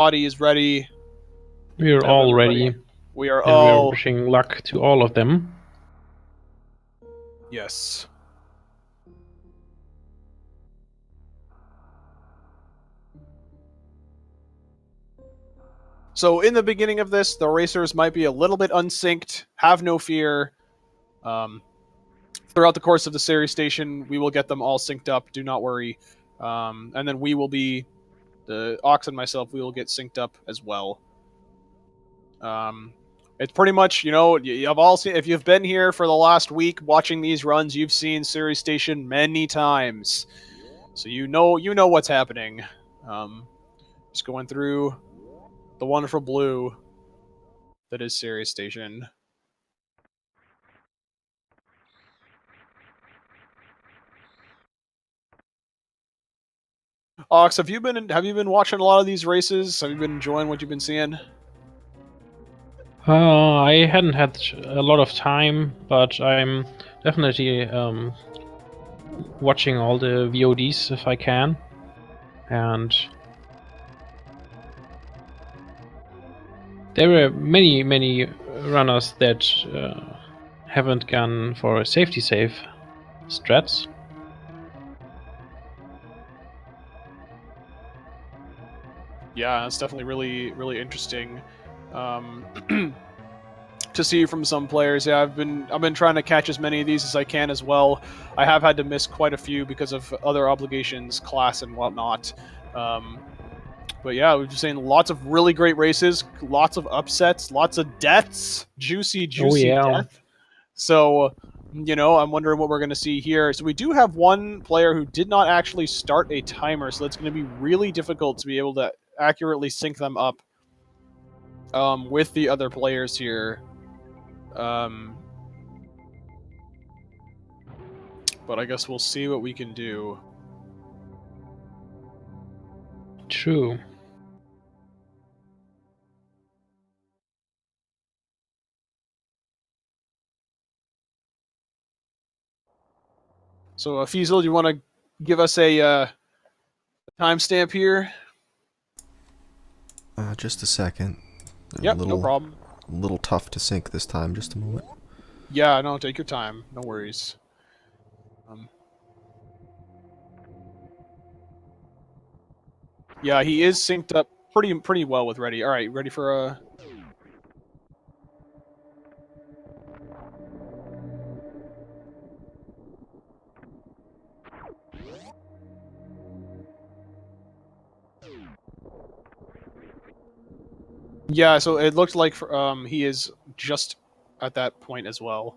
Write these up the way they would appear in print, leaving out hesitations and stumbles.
Body is ready. We're all ready. We are and all... we're wishing luck to all of them. Yes. So in the beginning of this, the racers might be a little bit unsynced. Have no fear. Throughout the course of the series station, we will get them all synced up. Do not worry. And then we will be... The Ox and myself, we will get synced up as well. It's pretty much, you know, you've all seen... If you've been here for the last week watching these runs, you've seen series station many times. So you know what's happening. Just going through the wonderful blue that is series station. Ox, have you been watching a lot of these races? Have you been enjoying what you've been seeing? I hadn't had a lot of time, but I'm definitely watching all the VODs if I can. And there were many runners that haven't gone for safety safe strats. Yeah, it's definitely really interesting to see from some players. Yeah, I've been trying to catch as many of these as I can as well. I have had to miss quite a few because of other obligations, class and whatnot. But yeah, we've seen lots of really great races, lots of upsets, lots of deaths, juicy death. So, you know, I'm wondering what we're going to see here. So we do have one player who did not actually start a timer, so that's going to be really difficult to be able to accurately sync them up with the other players here. But I guess we'll see what we can do. True. So, Fiesel, do you want to give us a timestamp here? Just a second. Yep, no problem. A little tough to sync this time. Just a moment. Yeah, no, take your time. No worries. Yeah, he is synced up pretty well with Ready. All right, ready for a... Yeah, so it looked like he is just at that point as well.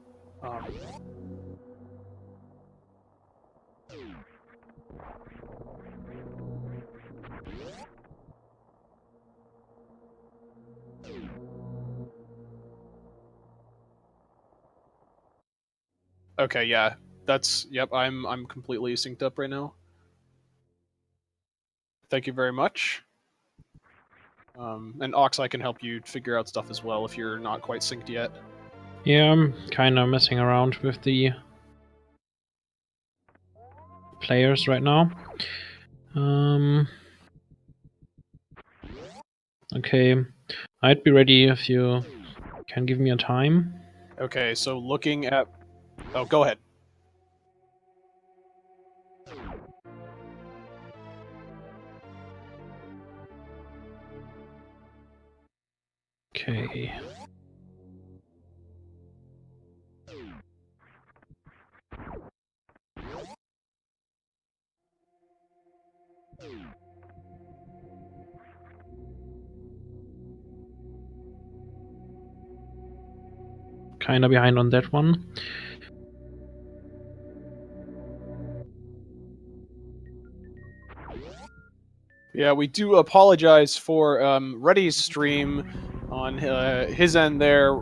Okay, yeah, that's... Yep, I'm completely synced up right now. Thank you very much. And Ox, I can help you figure out stuff as well if you're not quite synced yet. Yeah, I'm kind of messing around with the players right now. Okay, I'd be ready if you can give me a time. Okay, so looking at... Oh, go ahead. Okay. Kinda behind on that one. Yeah, we do apologize for Reddy's stream on his end there,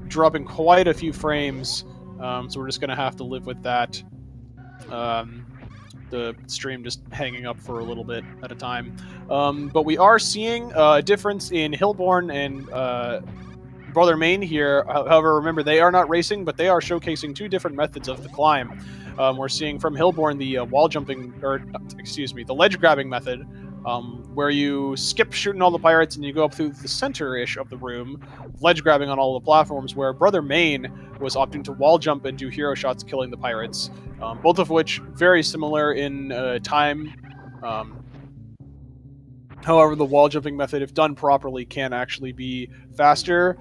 dropping quite a few frames, so we're just going to have to live with that. The stream just hanging up for a little bit at a time. But we are seeing a difference in Hilborn and Brother Main here. However, remember, they are not racing, but they are showcasing two different methods of the climb. We're seeing from Hilborn the wall jumping, or excuse me, the ledge grabbing method, where you skip shooting all the pirates and you go up through the center-ish of the room, ledge grabbing on all the platforms, where Brother Main was opting to wall jump and do hero shots, killing the pirates, both of which very similar in time. However, the wall jumping method, if done properly, can actually be faster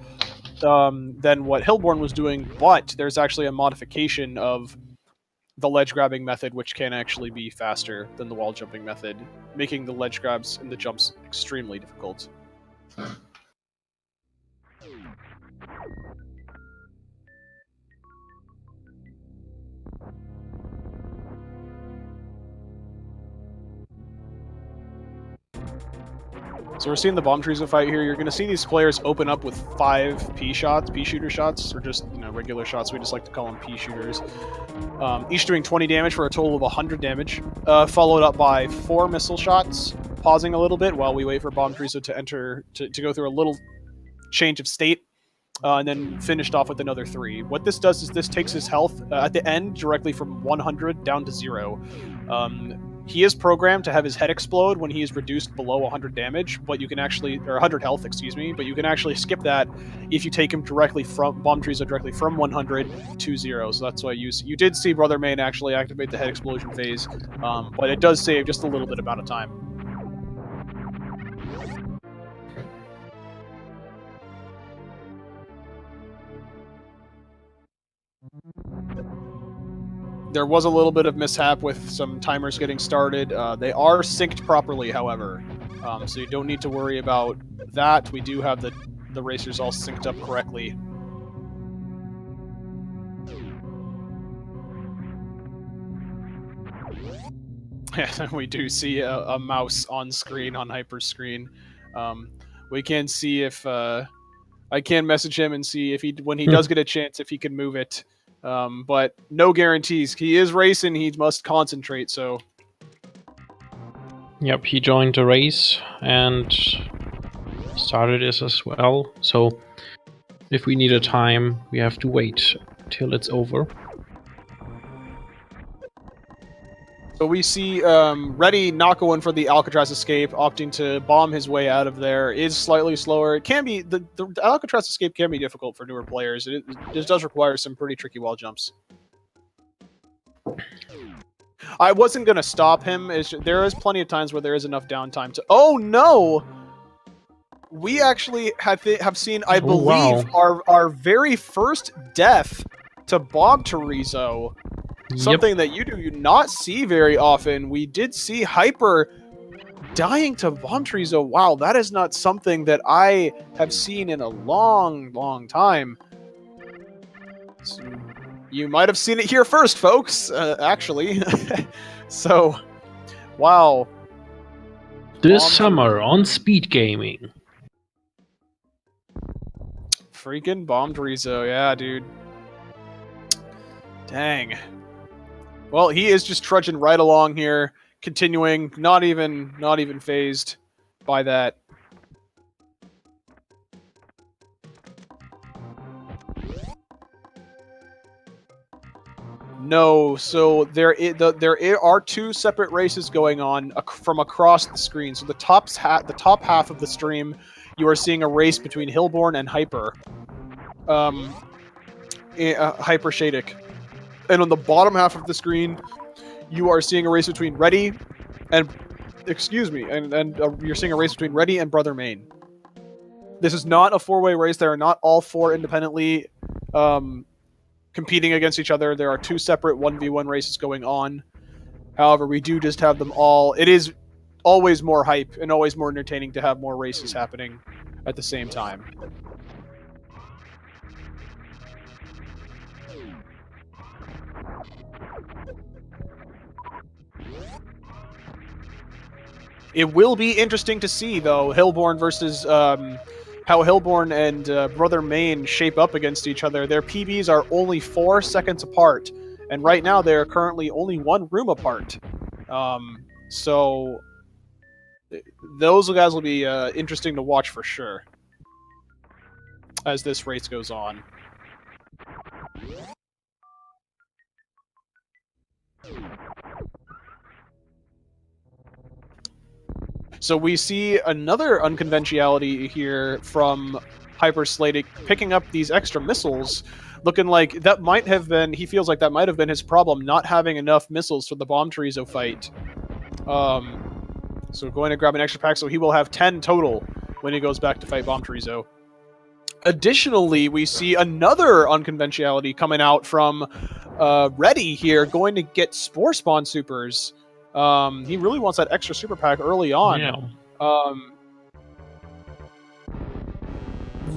than what Hilborn was doing, but there's actually a modification of the ledge grabbing method which can actually be faster than the wall jumping method, making the ledge grabs and the jumps extremely difficult. So we're seeing the bomb trees fight here. You're going to see these players open up with 5 P shooter shots, or just regular shots. We just like to call them P shooters. Each doing 20 damage for a total of 100 damage, followed up by 4 missile shots, pausing a little bit while we wait for Bomb Treeso to enter to go through a little change of state, and then finished off with another 3. What this does is this takes his health at the end directly from 100 down to 0. He is programmed to have his head explode when he is reduced below 100 damage, but you can actually, or 100 health, excuse me, but you can actually skip that if you take him directly from Bomb Treeso directly from 100 to 0. So that's why you did see Brother Main actually activate the head explosion phase, but it does save just a little bit amount of time. There was a little bit of mishap with some timers getting started. They are synced properly, however, so you don't need to worry about that. We do have the racers all synced up correctly. We do see a mouse on screen, on hyper screen. We can see if I can message him and see if when he does get a chance, if he can move it. But no guarantees. He is racing. He must concentrate. So. Yep, he joined the race and started this as well. So if we need a time, we have to wait till it's over. So we see Redy not going for the Alcatraz escape, opting to bomb his way out of there. Is slightly slower. It can be the Alcatraz escape can be difficult for newer players. It just does require some pretty tricky wall jumps. I wasn't gonna stop him. There is plenty of times where there is enough downtime to. Oh no! We actually have seen, I believe, our very first death to Bomb Treeso. Something that you do not see very often. We did see Hyper dying to Bomb Treeso. Wow, that is not something that I have seen in a long, long time. So you might have seen it here first, folks, actually. So, wow. This summer on Speed Gaming. Freaking Bomb Treeso, yeah, dude. Dang. Well, he is just trudging right along here, continuing, not even phased by that. No, so there are 2 separate races going on from across the screen. So the top half of the stream, you are seeing a race between Hilborn and Hyper, hypershadic. And on the bottom half of the screen, you are seeing a race between Redy and, you're seeing a race between Redy and Brother Main. This is not a 4-way race. There are not all 4 independently competing against each other. There are 2 separate 1v1 races going on. However, we do just have them all. It is always more hype and always more entertaining to have more races happening at the same time. It will be interesting to see, though, Hilborn versus how Hilborn and Brother Main shape up against each other. Their PBs are only 4 seconds apart, and right now they are currently only 1 room apart. So those guys will be interesting to watch for sure as this race goes on. So we see another unconventionality here from hypershadic picking up these extra missiles, looking like that might have been, he feels like that might have been his problem, not having enough missiles for the Bomb Chorizo fight. So going to grab an extra pack, so he will have 10 total when he goes back to fight Bomb Chorizo. Additionally, we see another unconventionality coming out from Redy here, going to get Spore Spawn Supers. He really wants that extra super pack early on. Yeah.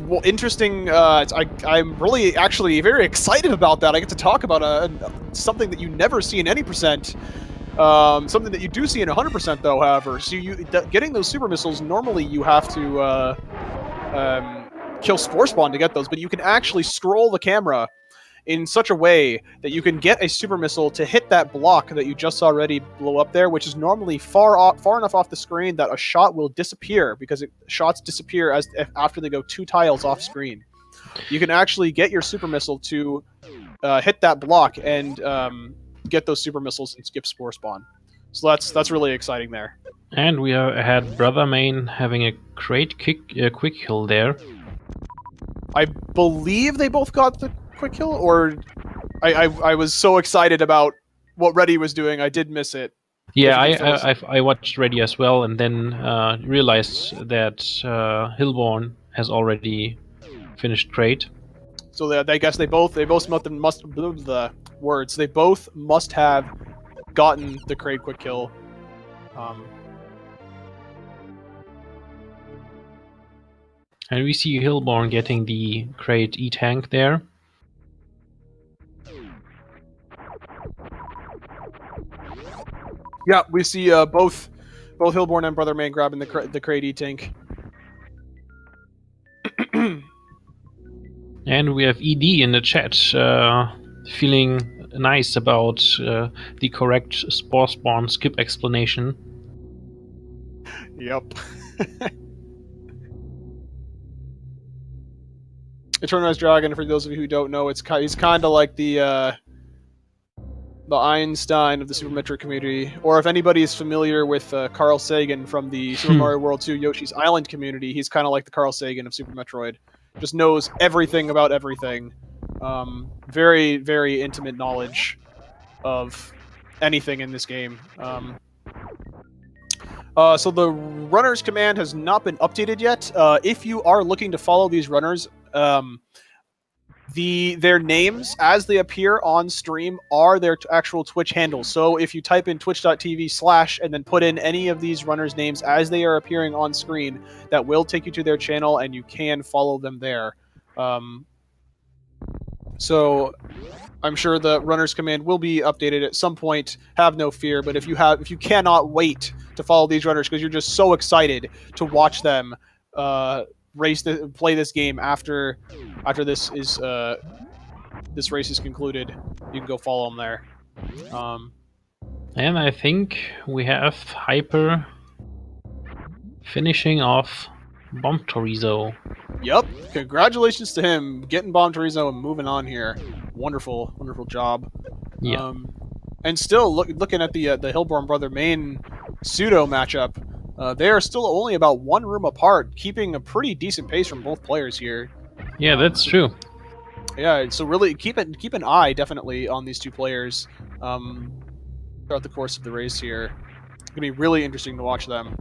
Well, interesting. I'm really actually very excited about that. I get to talk about something that you never see in any percent. Something that you do see in 100% though, however. So getting those super missiles, normally you have to kill Spore Spawn to get those, but you can actually scroll the camera in such a way that you can get a super missile to hit that block that you just already blow up there, which is normally far enough off the screen that a shot will disappear, because shots disappear after they go 2 tiles off screen. You can actually get your super missile to hit that block and get those super missiles and skip Spore Spawn. So that's really exciting there. And we had Brother Main having a great quick kill there. I believe they both got the quick kill, or I was so excited about what Redy was doing, I did miss it. Yeah, I watched Redy as well, and then realized that Hilborn has already finished great. So I guess they both must have gotten the Kraid quick kill. And we see Hilborn getting the Kraid E-Tank there. Yeah, we see both Hilborn and Brother Main grabbing the Kraid E-Tank. And we have ED in the chat feeling nice about the correct Spore Spawn skip explanation. Yep. Eternalized Dragon, for those of you who don't know, he's kind of like the Einstein of the Super Metroid community. Or if anybody is familiar with Carl Sagan from the Super Mario World 2 Yoshi's Island community, he's kind of like the Carl Sagan of Super Metroid. Just knows everything about everything. Very, very intimate knowledge of anything in this game. So the runner's command has not been updated yet. If you are looking to follow these runners, their names as they appear on stream are their actual Twitch handles. So if you type in twitch.tv/ and then put in any of these runners' names as they are appearing on screen, that will take you to their channel, and you can follow them there. So I'm sure the runner's command will be updated at some point. Have no fear. But if you cannot wait to follow these runners because you're just so excited to watch them play this game after this race is concluded, you can go follow them there. And I think we have Hyper finishing off Bomb Chorizo. Yep, congratulations to him getting Bomb Chorizo and moving on here. Wonderful job. Yeah. And still looking at the Hilborn Brother Main pseudo matchup. They are still only about 1 room apart, keeping a pretty decent pace from both players here. Yeah, that's true. Yeah, so really keep an eye definitely on these two players throughout the course of the race here. It's gonna be really interesting to watch them.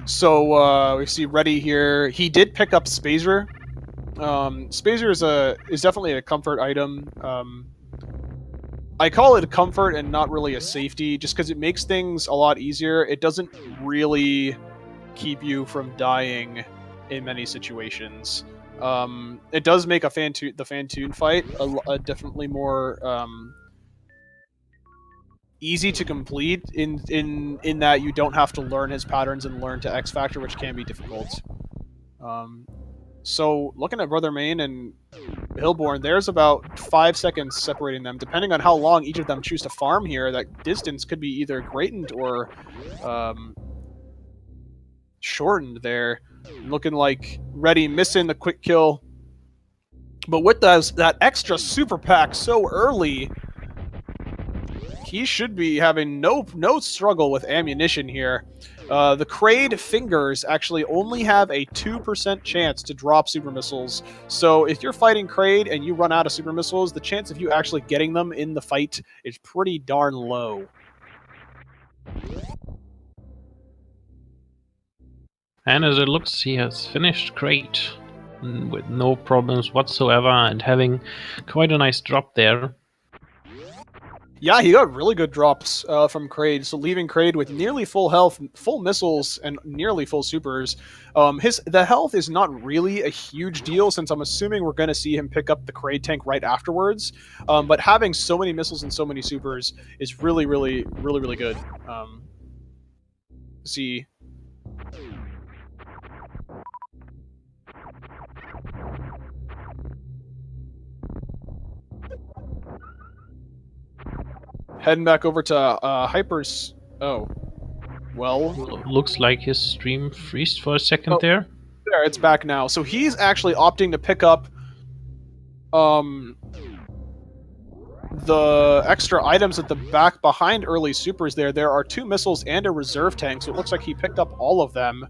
So we see Redy here. He did pick up Spazer. Spazer is definitely a comfort item. I call it a comfort and not really a safety, just because it makes things a lot easier. It doesn't really keep you from dying in many situations. It does make the Fantoon fight definitely more easy to complete in that you don't have to learn his patterns and learn to X Factor, which can be difficult. So looking at Brother Main and Hilborn, there's about 5 seconds separating them. Depending on how long each of them choose to farm here, that distance could be either greatened or shortened there. Looking like Redy missing the quick kill. But with that extra super pack so early, he should be having no struggle with ammunition here. The Kraid fingers actually only have a 2% chance to drop super missiles. So if you're fighting Kraid and you run out of super missiles, the chance of you actually getting them in the fight is pretty darn low. And as it looks, he has finished great, with no problems whatsoever, and having quite a nice drop there. Yeah, he got really good drops from Kraid, so leaving Kraid with nearly full health, full missiles, and nearly full supers. The health is not really a huge deal, since I'm assuming we're going to see him pick up the Kraid tank right afterwards. But having so many missiles and so many supers is really, really, really, really good. See. Heading back over to Hypers. Oh. Well. Looks like his stream freezed for a second there. There, it's back now. So he's actually opting to pick up the extra items at the back behind early supers there. There are 2 missiles and a reserve tank, so it looks like he picked up all of them.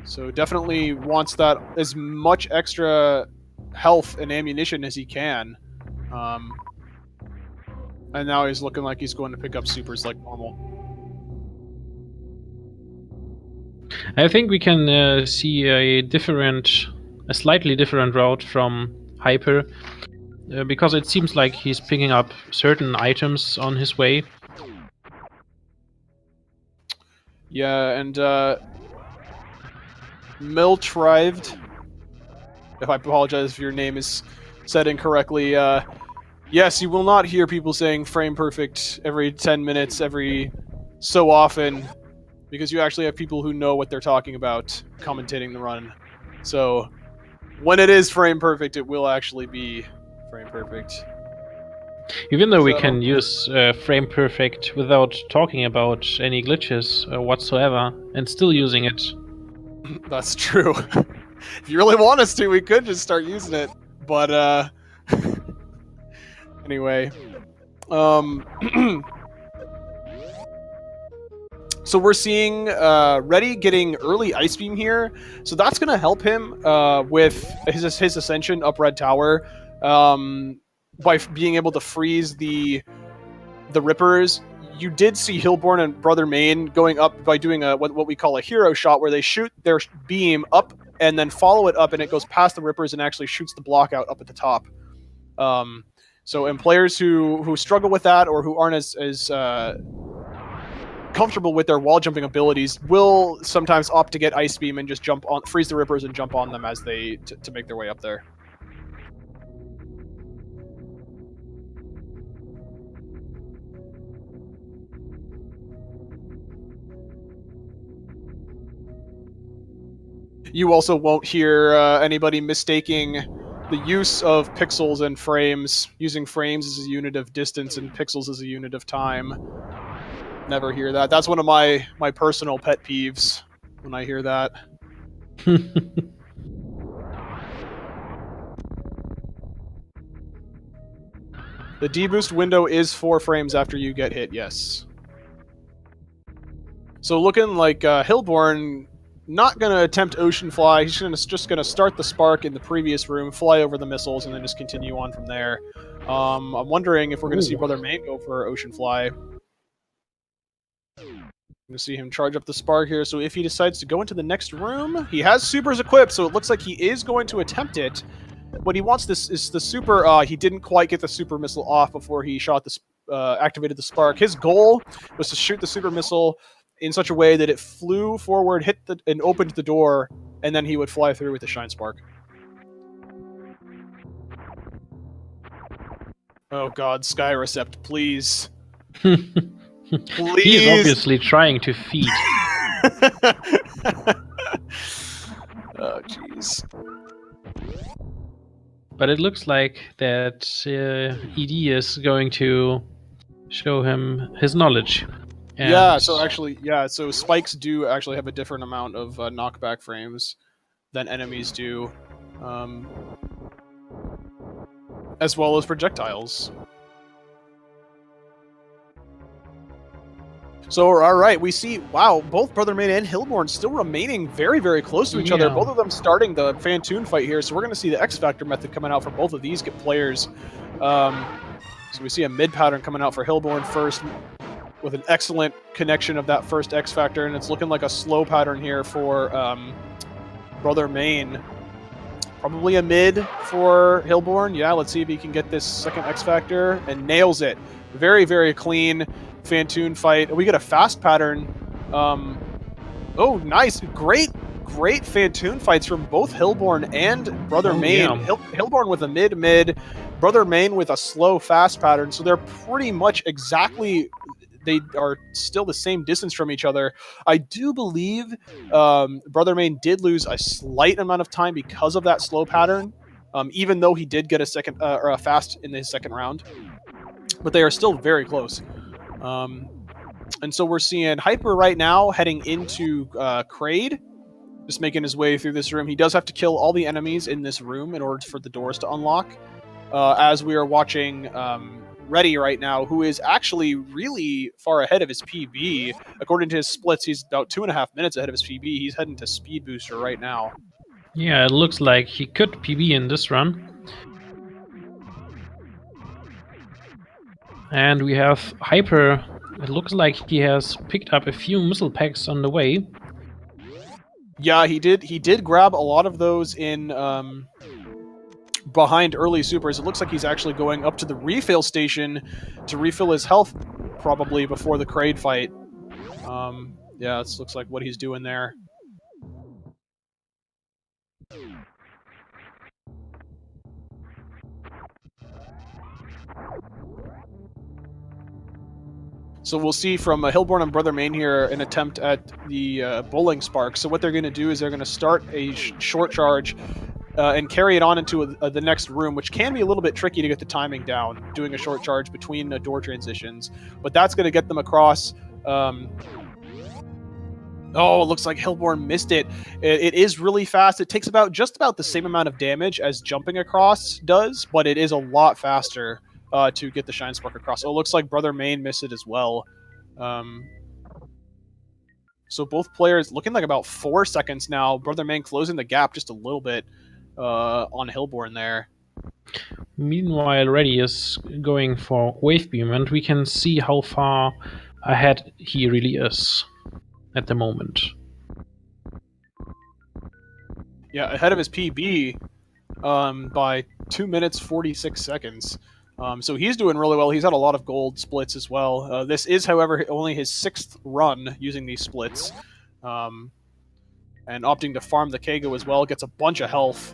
So definitely wants that as much extra health and ammunition as he can. And now he's looking like he's going to pick up supers like normal. I think we can see a slightly different route from Hyper, because it seems like he's picking up certain items on his way. Yeah, and Metroid, if I apologize if your name is said incorrectly, yes, you will not hear people saying frame perfect every 10 minutes, every so often, because you actually have people who know what they're talking about commentating the run. So when it is frame perfect, it will actually be frame perfect. Even though we can use frame perfect without talking about any glitches whatsoever, and still using it. That's true. If you really want us to, we could just start using it. But anyway, so we're seeing Redy getting early Ice Beam here, so that's going to help him with his ascension up Red Tower, by being able to freeze the Rippers. You did see Hilborn and Brother Main going up by doing what we call a hero shot, where they shoot their beam up and then follow it up, and it goes past the Rippers and actually shoots the block out up at the top. So, and players who struggle with that, or who aren't as comfortable with their wall jumping abilities, will sometimes opt to get Ice Beam and just freeze the Rippers and jump on them as they to make their way up there. You also won't hear anybody mistaking the use of pixels and frames, using frames as a unit of distance and pixels as a unit of time. Never hear that. That's one of my personal pet peeves when I hear that. The deboost window is 4 frames after you get hit, yes. So looking like Hilborn not going to attempt Ocean Fly. He's just going to start the Spark in the previous room, fly over the missiles, and then just continue on from there. I'm wondering if we're going to see Brother Main go for Ocean Fly. I'm going to see him charge up the Spark here, so if he decides to go into the next room, he has supers equipped, so it looks like he is going to attempt it. What he wants is the super. He didn't quite get the super missile off before he shot activated the Spark. His goal was to shoot the super missile in such a way that it flew forward, and opened the door, and then he would fly through with the Shine Spark. Oh god, Sky Recept, please. Please. He is obviously trying to feed. Oh, jeez. But it looks like that ED is going to show him his knowledge. Yeah, so actually, so spikes do actually have a different amount of knockback frames than enemies do, um, as well as projectiles. So, all right, we see, wow, both Brother Main and Hilborn still remaining very, very close to each other. Both of them starting the Fantoon fight here, so we're going to see the X Factor method coming out for both of these players. So we see a mid pattern coming out for Hilborn first, with an excellent connection of that first X Factor, and it's looking like a slow pattern here for Brother Main. Probably a mid for Hilborn. Yeah, let's see if he can get this second X Factor, and nails it. Very, very clean Fantoon fight. We get a fast pattern. Oh, nice. Great Fantoon fights from both Hilborn and Brother Main. Yeah. Hilborn with a mid, Brother Main with a slow fast pattern. So they're pretty much exactly, they are still the same distance from each other. I do believe Brother Main did lose a slight amount of time because of that slow pattern, even though he did get a second or a fast in his second round. But they are still very close. And so we're seeing Hyper right now heading into Kraid, just making his way through this room. He does have to kill all the enemies in this room in order for the doors to unlock. As we are watching Redy right now, who is actually really far ahead of his PB. According to his splits, he's about 2.5 minutes ahead of his PB. He's heading to Speed Booster right now. Yeah, it looks like he could PB in this run. And we have Hyper. It looks like he has picked up a few missile packs on the way. Yeah, he did grab a lot of those in behind early supers. It looks like he's actually going up to the refill station to refill his health, probably before the Kraid fight. Yeah, this looks like what he's doing there. So we'll see from Hilborn and Brother Main here an attempt at the bowling spark. So what they're going to do is they're going to start a short charge and carry it on into the next room, which can be a little bit tricky to get the timing down, doing a short charge between door transitions. But that's going to get them across. Oh, it looks like Hilborn missed it. It is really fast. It takes just about the same amount of damage as jumping across does, but it is a lot faster to get the Shine Spark across. So it looks like Brother Main missed it as well. So both players looking like about 4 seconds now. Brother Main closing the gap just a little bit on Hilborn there. Meanwhile, Redy is going for Wave Beam, and we can see how far ahead he really is at the moment. Yeah, ahead of his PB by 2 minutes 46 seconds. So he's doing really well. He's had a lot of gold splits as well. This is, however, only his 6th run using these splits. And opting to farm the Kago as well. Gets a bunch of health.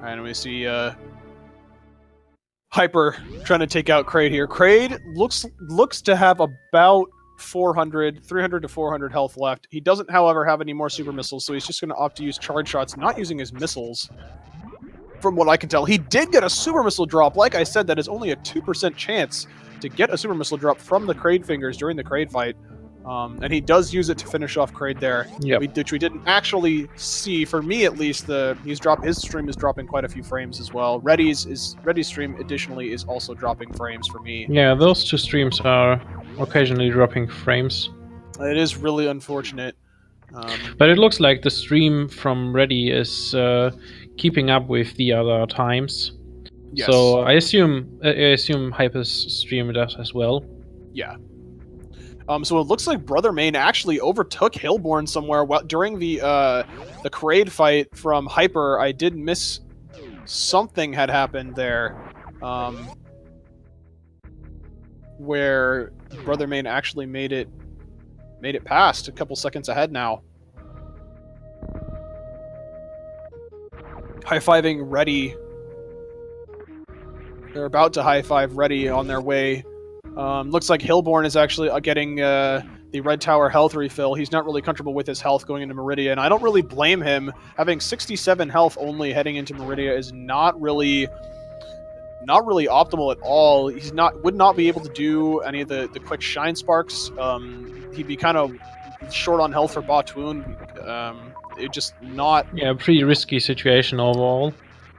And we see Hyper trying to take out Kraid here. Kraid looks to have about 300 to 400 health left. He doesn't, however, have any more super missiles, so he's just going to opt to use charge shots, not using his missiles. From what I can tell, he did get a super missile drop. Like I said, that is only a 2% chance to get a super missile drop from the Kraid fingers during the Kraid fight. And he does use it to finish off Kraid there, which we didn't actually see. For me, at least, his stream is dropping quite a few frames as well. Redy's stream, additionally, is also dropping frames for me. Yeah, those two streams are occasionally dropping frames. It is really unfortunate. But it looks like the stream from Redy is keeping up with the other times. Yes. So I assume Hyper's stream does as well. Yeah. So it looks like Brother Main actually overtook Hilborn somewhere during the Kraid fight from Hyper. I did miss something had happened there, where Brother Main actually made it past, a couple seconds ahead now. High-fiving Redy. They're about to high-five Redy on their way. Looks like Hilborn is actually getting the Red Tower health refill. He's not really comfortable with his health going into Meridia, and I don't really blame him. Having 67 health only heading into Meridia is not really not really optimal at all. Would not be able to do any of the quick shine sparks. He'd be kind of short on health for Batoon. It just not pretty risky situation overall.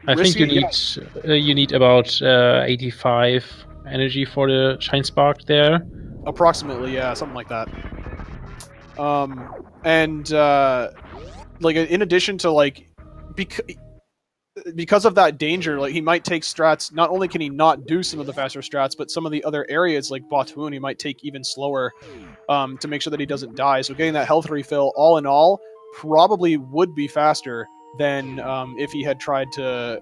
I think you need about 85 energy for the shine spark there. Approximately, yeah, something like that. Like in addition to like because of that danger, like he might take strats. Not only can he not do some of the faster strats, but some of the other areas like Batoon he might take even slower to make sure that he doesn't die. So getting that health refill, all in all, probably would be faster than if he had tried to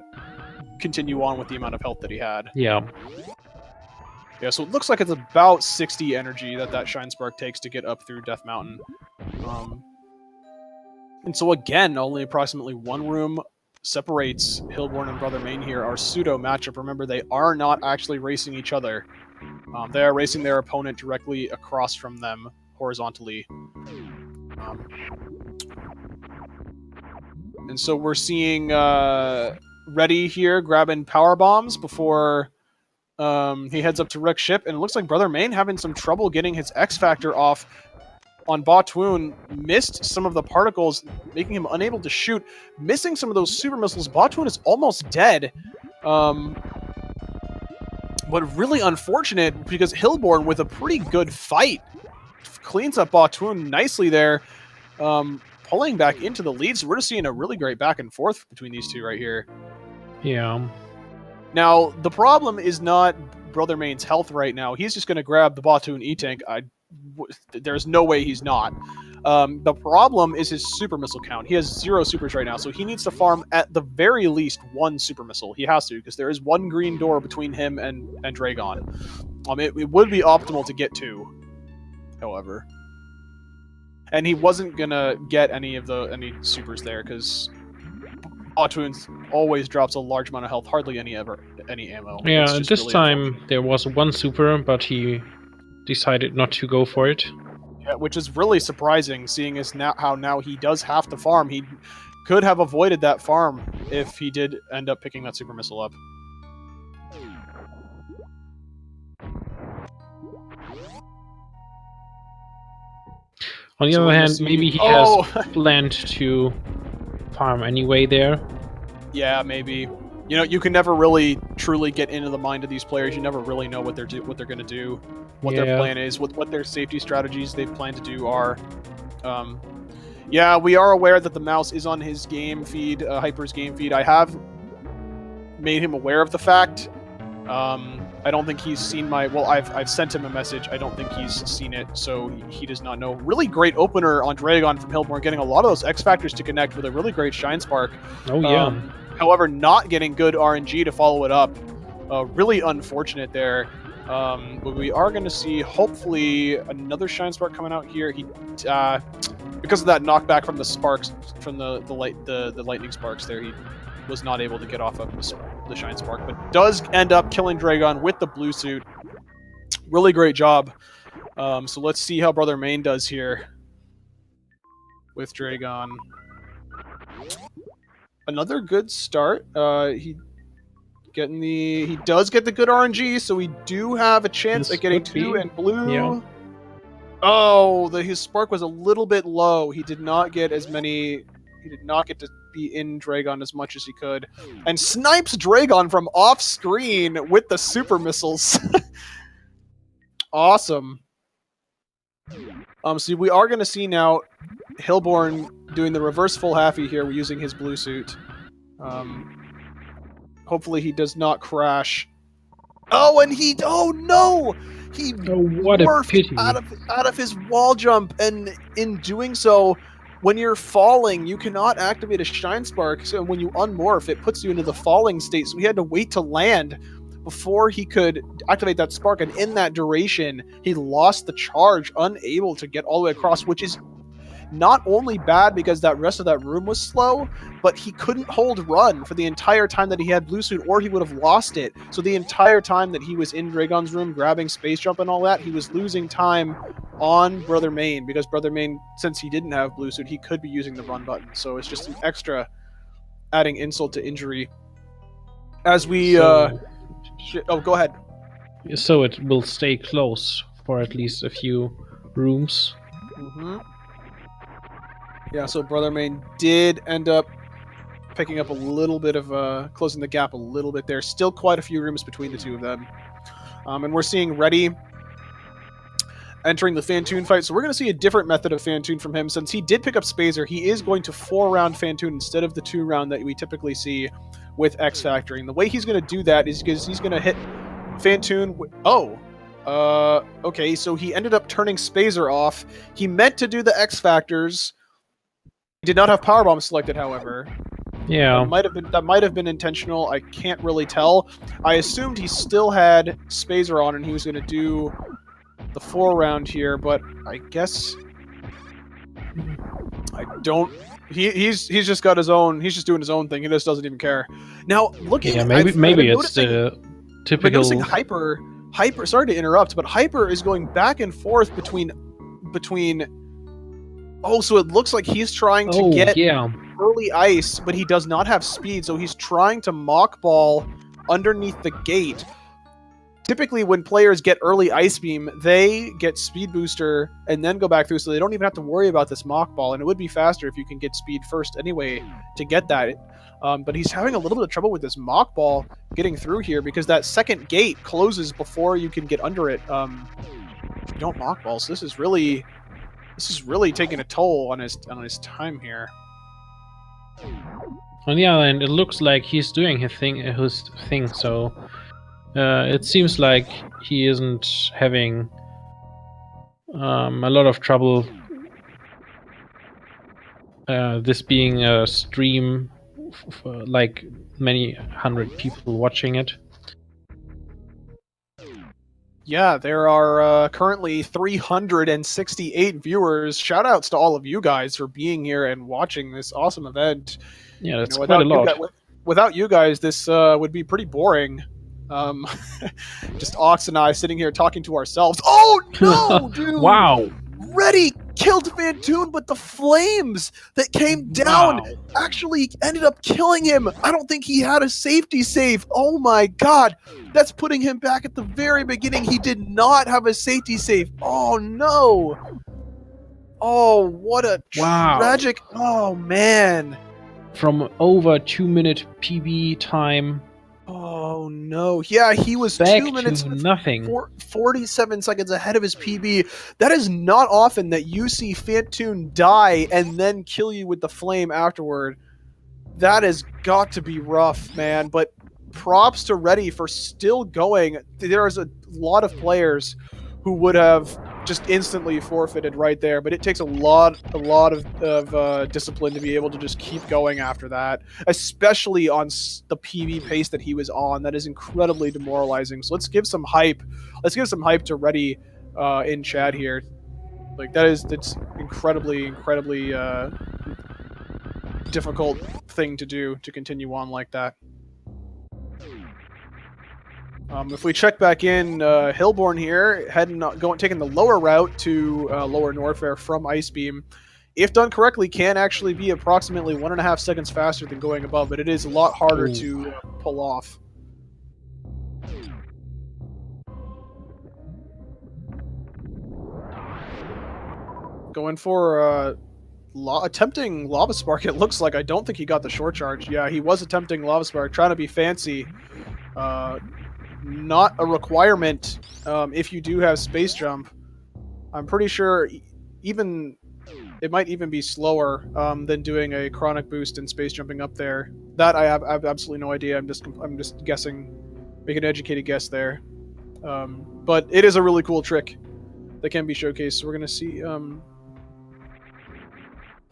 continue on with the amount of health that he had. Yeah. Yeah, so it looks like it's about 60 energy that Shine Spark takes to get up through Death Mountain. And so again, only approximately one room separates Hilborn and Brother Main here. Our pseudo matchup. Remember, they are not actually racing each other. They are racing their opponent directly across from them horizontally. And so we're seeing Redy here grabbing power bombs before he heads up to wreck ship, and it looks like Brother Main having some trouble getting his X Factor off on Batoon. Missed some of the particles, making him unable to shoot. Missing some of those super missiles. Batoon is almost dead. But really unfortunate because Hilborn, with a pretty good fight, cleans up Batoon nicely there, pulling back into the lead. So we're just seeing a really great back and forth between these two right here. Yeah. Now, the problem is not Brother Main's health right now. He's just going to grab the Batoon E-Tank. There's no way he's not. The problem is his super missile count. He has 0 supers right now, so he needs to farm at the very least 1 super missile. He has to, because there is 1 green door between him and Dragon. It would be optimal to get 2, however. And he wasn't going to get any supers there, because Batoon always drops a large amount of health, hardly any ammo. Yeah, this really time there was 1 super, but he decided not to go for it. Yeah, which is really surprising, seeing as how now he does have to farm. He could have avoided that farm if he did end up picking that super missile up. On the other hand, maybe he has planned to farm anyway there. Yeah, maybe. You know, you can never really truly get into the mind of these players. You never really know what they're going to do, what their plan is, what their safety strategies they've planned to do are. Yeah, we are aware that the mouse is on his game feed, Hyper's game feed. I have made him aware of the fact. I don't think he's seen my... Well, I've sent him a message. I don't think he's seen it, so he does not know. Really great opener on Dragon from Hilborn, getting a lot of those X Factors to connect with a really great Shine Spark. Oh, yeah. However, not getting good RNG to follow it up. Really unfortunate there. But we are going to see, hopefully, another Shine Spark coming out here. Because of that knockback from the sparks, from the lightning sparks there, he was not able to get off of the Shine Spark, but does end up killing Dragon with the blue suit. Really great job. So let's see how Brother Main does here with Dragon. Another good start. He does get the good RNG, so we do have a chance at getting 2 and blue. Yeah. Oh, his spark was a little bit low. He did not get as many. He did not get to be in Dragon as much as he could, and snipes Dragon from off screen with the super missiles. Awesome. So we are going to see now Hilborn doing the reverse full halfy here using his blue suit. Hopefully he does not crash. Oh, and oh no! He morphed out of his wall jump, and in doing so, when you're falling, you cannot activate a Shine Spark, so when you unmorph, it puts you into the falling state, so he had to wait to land before he could activate that spark, and in that duration, he lost the charge, unable to get all the way across, which is not only bad because that rest of that room was slow, but he couldn't hold run for the entire time that he had blue suit, or he would have lost it. So the entire time that he was in Dragon's room grabbing space jump and all that, he was losing time on Brother Main, because Brother Main, since he didn't have blue suit, he could be using the run button. So it's just an extra adding insult to injury. As we Oh, go ahead. So it will stay close for at least a few rooms. Mm-hmm. Yeah, so Brother Main did end up picking up a little bit of closing the gap a little bit there. Still quite a few rooms between the two of them. And we're seeing Redy entering the Fantoon fight. So we're going to see a different method of Fantoon from him. Since he did pick up Spazer, he is going to 4-round Fantoon instead of the 2-round that we typically see with X Factory. And the way he's going to do that is because he's going to hit Fantoon. Okay, so he ended up turning Spazer off. He meant to do the X Factors. He did not have Powerbomb selected, however. Yeah. That might have been intentional. I can't really tell. I assumed he still had Spazer on and he was going to do the 4-round here, but I guess I don't. He's just got his own. He's just doing his own thing. He just doesn't even care. Now looking. Yeah, I've maybe been it's the typical. Noticing Hyper. Sorry to interrupt, but Hyper is going back and forth between. Oh, so it looks like he's trying to get early ice, but he does not have speed, so he's trying to mock ball underneath the gate. Typically, when players get early ice beam, they get speed booster and then go back through, so they don't even have to worry about this mock ball. And it would be faster if you can get speed first anyway to get that. But he's having a little bit of trouble with this mock ball getting through here because that second gate closes before you can get under it. If you don't mock ball, so this is really taking a toll on his time here. And yeah, and it looks like he's doing his thing. So it seems like he isn't having a lot of trouble. This being a stream, like many hundred people watching it. Yeah, there are currently 368 viewers. Shoutouts to all of you guys for being here and watching this awesome event. Yeah, that's quite a lot. Without you guys, this would be pretty boring. Just Ox and I sitting here talking to ourselves. Oh no, dude! Wow! Redy killed Fantoon, but the flames that came down actually ended up killing him. I don't think he had a safety save. Oh my god. That's putting him back at the very beginning. He did not have a safety save. Oh no. Oh, what a tragic. Oh man. From over 2-minute PB time. Oh no. Yeah, he was back 2 minutes to nothing. 47 seconds ahead of his PB. That is not often that you see Fantoon die and then kill you with the flame afterward. That has got to be rough, man. But props to Redy for still going. There's a lot of players who would have just instantly forfeited right there, but it takes a lot of discipline to be able to just keep going after that, especially on the PB pace that he was on. That is incredibly demoralizing. So let's give some hype. Let's give some hype to Redy in chat here. Like that's incredibly difficult thing to do, to continue on like that. If we check back in, Hilborn here, taking the lower route to lower Norfair from Ice Beam. If done correctly, can actually be approximately 1.5 seconds faster than going above, but it is a lot harder to pull off. Going for attempting Lava Spark, it looks like. I don't think he got the short charge. Yeah, he was attempting Lava Spark, trying to be fancy. Not a requirement if you do have space jump. I'm pretty sure it might even be slower than doing a chronic boost and space jumping up there. That I have absolutely no idea. I'm just guessing, make an educated guess there. But it is a really cool trick that can be showcased. So we're gonna see.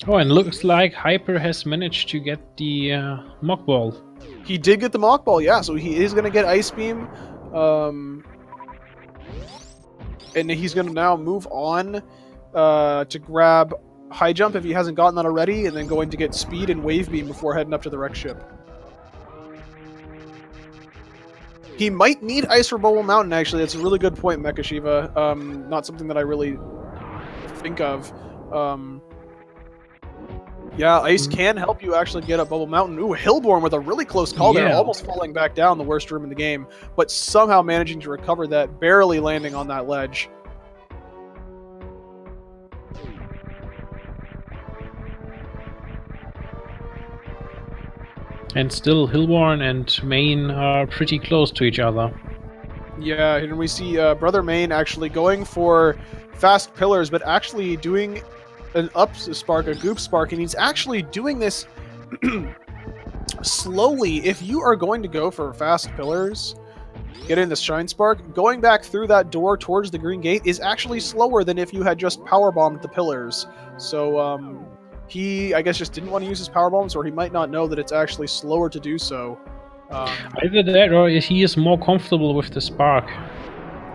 Oh, and looks like Hyper has managed to get the mock ball. He did get the mock ball, yeah. So he is going to get Ice Beam. And he's going to now move on to grab High Jump if he hasn't gotten that already, and then going to get Speed and Wave Beam before heading up to the wreck ship. He might need Ice for Bubble Mountain, actually. That's a really good point, Mecha Shiva. Not something that I really think of. Yeah, ice can help you actually get up Bubble Mountain. Ooh, Hilborn with a really close call there, Yeah. almost falling back down, the worst room in the game, but somehow managing to recover that, barely landing on that ledge. And still, Hilborn and Main are pretty close to each other. Yeah, and we see Brother Main actually going for fast pillars, but actually doing an up spark, a goop spark, and he's actually doing this slowly. If you are going to go for fast pillars, getting the shine spark, going back through that door towards the green gate is actually slower than if you had just power bombed the pillars. So he, I guess, just didn't want to use his power bombs, or he might not know that it's actually slower to do so. Either that, or he is more comfortable with the spark.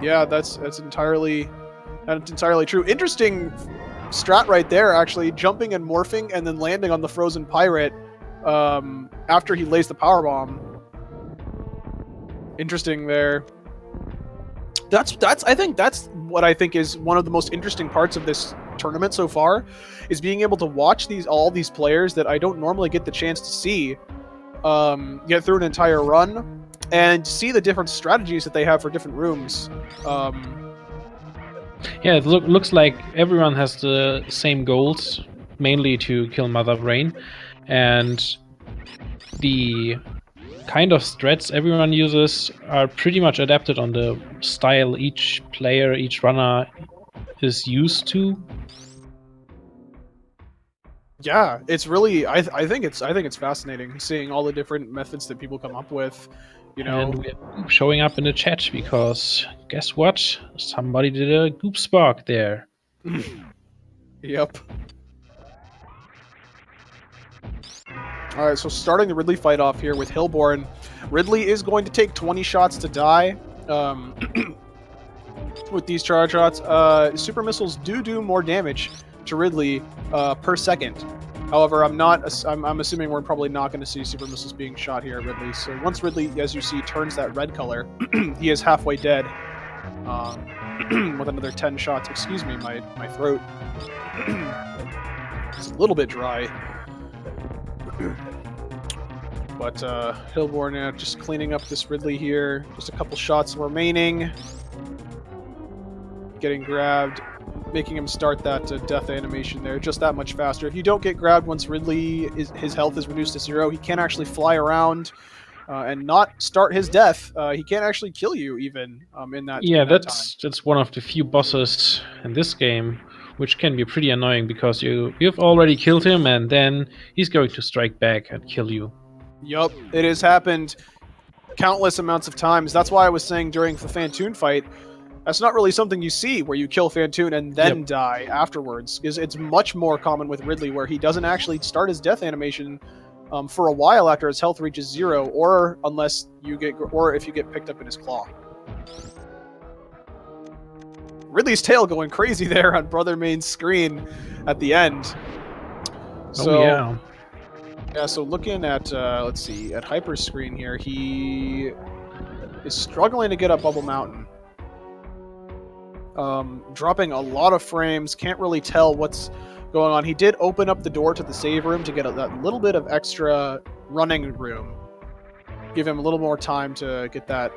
Yeah, that's entirely true. Interesting strat right there, actually, jumping and morphing and then landing on the frozen pirate after he lays the power bomb. Interesting there. I think that's what I think is one of the most interesting parts of this tournament so far, is being able to watch all these players that I don't normally get the chance to see get through an entire run and see the different strategies that they have for different rooms. Yeah, it looks like everyone has the same goals, mainly to kill Mother Brain, and the kind of strats everyone uses are pretty much adapted on the style each player, each runner is used to. Yeah, it's really I think it's fascinating seeing all the different methods that people come up with. You know, and we're showing up in the chat because guess what? Somebody did a goop spark there. Yep. Alright, so starting the Ridley fight off here with Hilborn. Ridley is going to take 20 shots to die with these charge shots. Super missiles do more damage to Ridley per second. However, I'm assuming we're probably not going to see super missiles being shot here at Ridley. So once Ridley, as you see, turns that red color, he is halfway dead with another 10 shots. Excuse me, my throat. It's a little bit dry. But Hilborn just cleaning up this Ridley here. Just a couple shots remaining. Getting grabbed, making him start that death animation there just that much faster. If you don't get grabbed once his health is reduced to 0, he can't actually fly around and not start his death. He can't actually kill you even in that. Yeah, in that that's one of the few bosses in this game which can be pretty annoying because you've already killed him and then he's going to strike back and kill you. Yup, it has happened countless amounts of times. That's why I was saying during the Fantoon fight, that's not really something you see where you kill Fantoon and then die afterwards. It's much more common with Ridley where he doesn't actually start his death animation for a while after his health reaches 0, or if you get picked up in his claw. Ridley's tail going crazy there on Brother Main's screen at the end. So, yeah, so looking at, let's see, at Hyper's screen here, he is struggling to get up Bubble Mountain. Dropping a lot of frames, can't really tell what's going on. He did open up the door to the save room to get that little bit of extra running room. Give him a little more time to get that.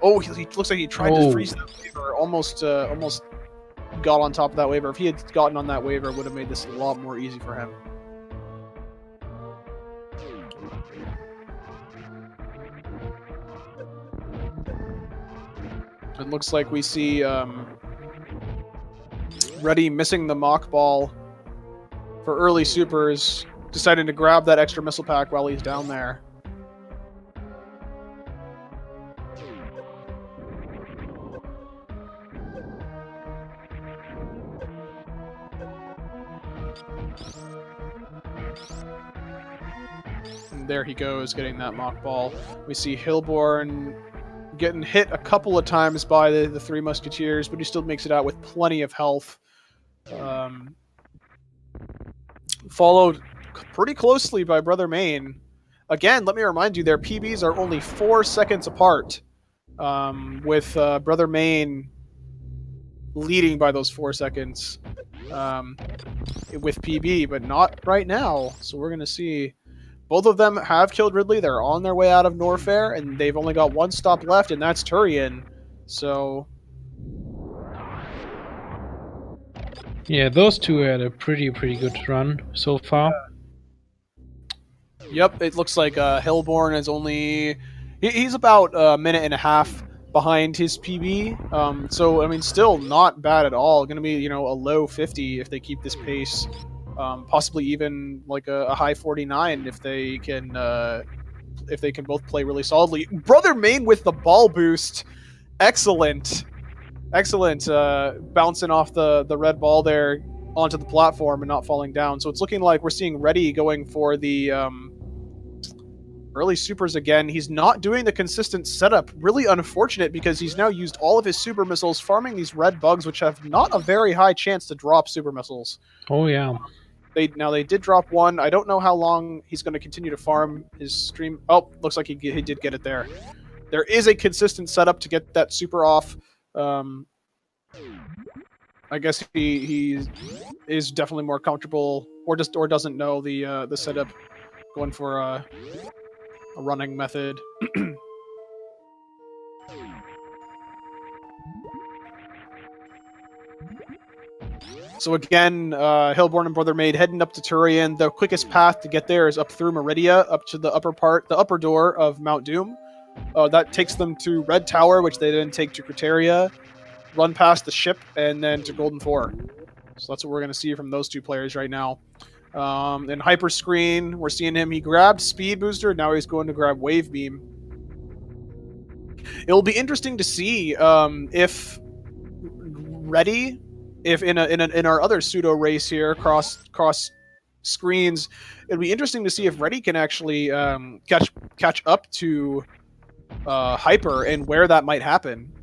He looks like he tried to freeze that waiver. Almost got on top of that waiver. If he had gotten on that waiver, it would have made this a lot more easy for him. It looks like we see Reddy missing the mock ball for early supers, deciding to grab that extra missile pack while he's down there. And there he goes, getting that mock ball. We see Hilborn getting hit a couple of times by the Three Musketeers, but he still makes it out with plenty of health. Followed pretty closely by Brother Main. Again, let me remind you, their PBs are only 4 seconds apart, with Brother Main leading by those 4 seconds. with PB, but not right now. So we're gonna see. Both of them have killed Ridley. They're on their way out of Norfair, and they've only got one stop left, and that's Turian. So Yeah, those two had a pretty good run so far. yep, it looks like Hilborn is only he's about a minute and a half behind his PB. So I mean, still not bad at all. Going to be a low 50 if they keep this pace. Possibly even like a high 49 if they can both play really solidly. Brother Main with the ball boost, excellent. Bouncing off the red ball there onto the platform and not falling down. So it's looking like we're seeing Redy going for the early supers again. He's not doing the consistent setup. Really unfortunate because he's now used all of his super missiles, farming these red bugs, which have not a very high chance to drop super missiles. Oh yeah. They did drop one. I don't know how long he's going to continue to farm his stream. Oh, looks like he did get it there. There is a consistent setup to get that super off. I guess he is definitely more comfortable, or doesn't know the setup, going for a running method. So again, Hilborn and Brother Maid heading up to Turian. The quickest path to get there is up through Meridia, up to the upper door of Mount Doom. That takes them to Red Tower, which they then take to Criteria, run past the ship, and then to Golden 4. So that's what we're going to see from those two players right now. In Hyper Screen, we're seeing him. He grabbed Speed Booster. Now he's going to grab Wave Beam. It'll be interesting to see if Redy, if in our other pseudo race here, cross screens, it'd be interesting to see if Redy can actually catch up to Hyper and where that might happen.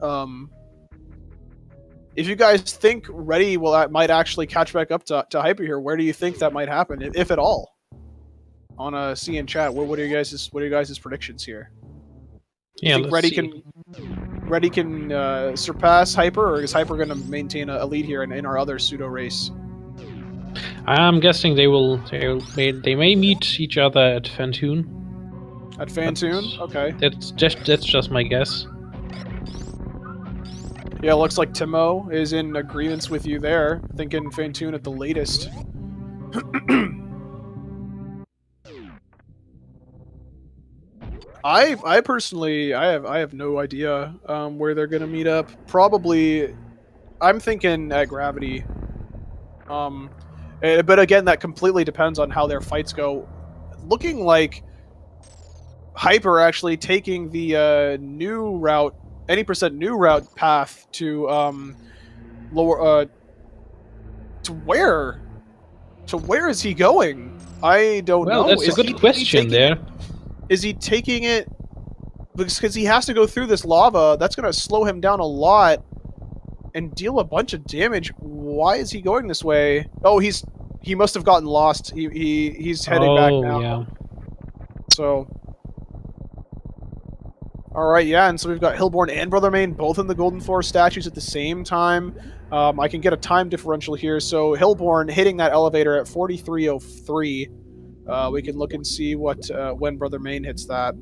If you guys think Redy might actually catch back up to Hyper here, where do you think that might happen, if at all? On a C in chat, what are your guys' predictions here? Yeah, you think Redy can surpass Hyper, or is Hyper going to maintain a lead here in our other pseudo race? I'm guessing they may meet each other at Fantoon. At Fantoon? Okay. That's just my guess. Yeah, looks like Timo is in agreements with you there, thinking Fantoon at the latest. I personally have no idea where they're gonna meet up. Probably, I'm thinking at Gravity. But again, that completely depends on how their fights go. Looking like Hyper actually taking the new route, any % new route path to lower to where is he going? I don't know. Well, that's a good question there. Is he taking it because he has to go through this lava? That's going to slow him down a lot and deal a bunch of damage. Why is he going this way? Oh, he must have gotten lost. He's heading back now. Yeah. So, all right, yeah, and so we've got Hilborn and Brother Main both in the Golden Forest statues at the same time. I can get a time differential here. So Hilborn hitting that elevator at 43:03. We can look and see what when Brother Main hits that.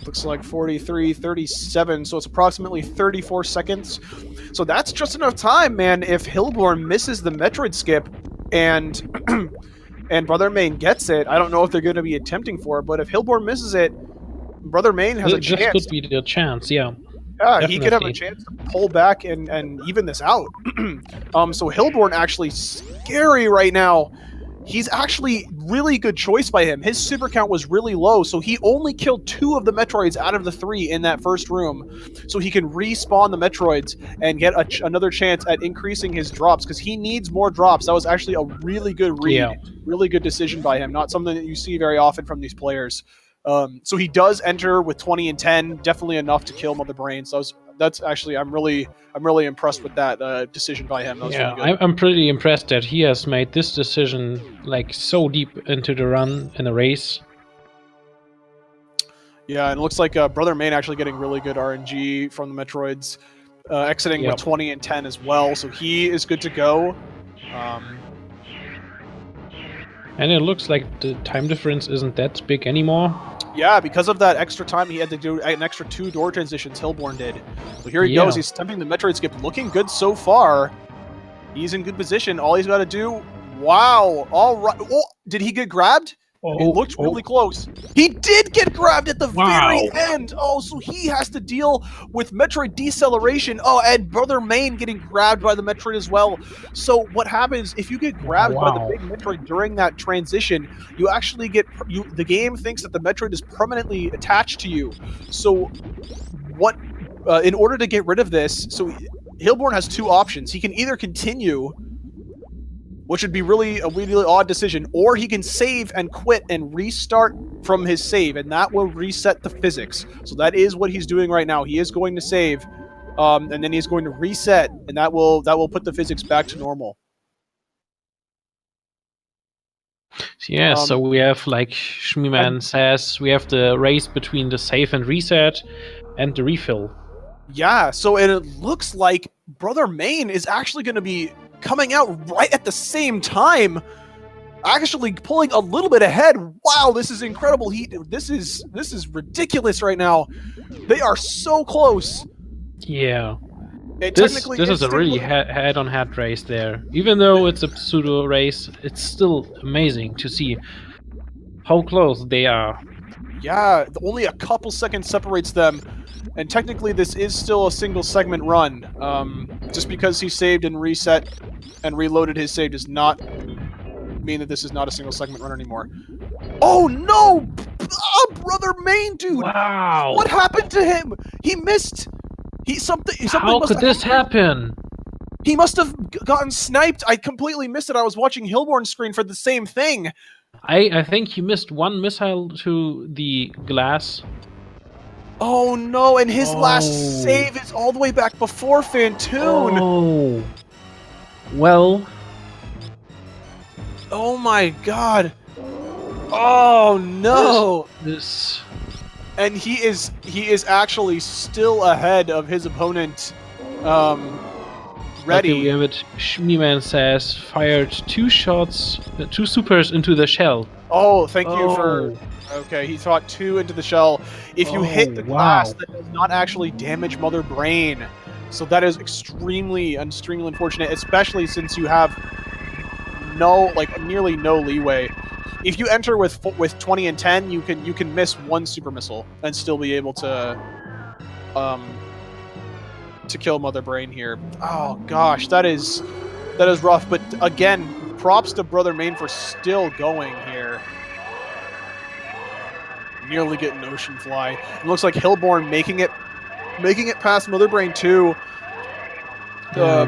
Looks like 43:37, so it's approximately 34 seconds. So that's just enough time, man. If Hilborn misses the Metroid skip and and Brother Main gets it, I don't know if they're going to be attempting for it, but if Hilborn misses it, Brother Main has a chance. This could be the chance, yeah. Yeah, he could have a chance to pull back and even this out. So Hilborn actually scary right now. He's actually really good choice by him. His super count was really low, so he only killed 2 of the Metroids out of the 3 in that first room, so he can respawn the Metroids and get another chance at increasing his drops, because he needs more drops. That was actually a really good read, really good decision by him. Not something that you see very often from these players. So he does enter with 20 and 10, definitely enough to kill Mother Brain. So that's actually I'm really impressed with that decision by him. That was Yeah, really good. I'm pretty impressed that he has made this decision like so deep into the run in a race. Yeah, and it looks like Brother Main actually getting really good RNG from the Metroids, exiting with 20 and 10 as well. So he is good to go. And it looks like the time difference isn't that big anymore. Yeah, because of that extra time, he had to do an extra 2 door transitions. Hilborn did. So here he goes. He's attempting the Metroid skip. Looking good so far. He's in good position. All he's got to do. Wow. All right. Oh, did he get grabbed? It looked really close. He did get grabbed at the very end. Oh, so he has to deal with Metroid deceleration. Oh, and Brother Main getting grabbed by the Metroid as well. So what happens if you get grabbed by the big Metroid during that transition? You actually get the game thinks that the Metroid is permanently attached to you. So what? In order to get rid of this, so Hilborn has 2 options. He can either continue, which would be a really odd decision, or he can save and quit and restart from his save, and that will reset the physics. So that is what he's doing right now. He is going to save, and then he's going to reset, and that will put the physics back to normal. Yeah, so we have, like Schmeeman says, we have the race between the save and reset and the refill. Yeah, so it looks like Brother Main is actually going to be coming out right at the same time, actually pulling a little bit ahead. Wow, this is incredible. This is ridiculous right now. They are so close. Yeah. This is a really head-on-head race there. Even though it's a pseudo race, it's still amazing to see how close they are. Yeah, only a couple seconds separates them. And technically this is still a single segment run. Just because he saved and reset and reloaded his save does not mean that this is not a single segment run anymore. Oh no! Brother Main, dude! Wow! What happened to him? He missed! How could this happen? He must have gotten sniped. I completely missed it. I was watching Hilborn's screen for the same thing. I think he missed one missile to the glass. Oh no, and his last save is all the way back before Fantoon. Oh. Well. Oh my god. Oh no. This. And he is actually still ahead of his opponent, Redy. Okay, we have it. Schmeeman says fired 2 shots, 2 supers into the shell. Oh, thank you for. Okay, he thought 2 into the shell. If you hit the glass, that does not actually damage Mother Brain. So that is extremely unfortunate, especially since you have nearly no leeway. If you enter with 20 and 10, you can miss 1 super missile and still be able to kill Mother Brain here. Oh gosh, that is rough. But again, props to Brother Main for still going here. Nearly getting Ocean Fly. It looks like Hilborn making it past Mother Brain 2.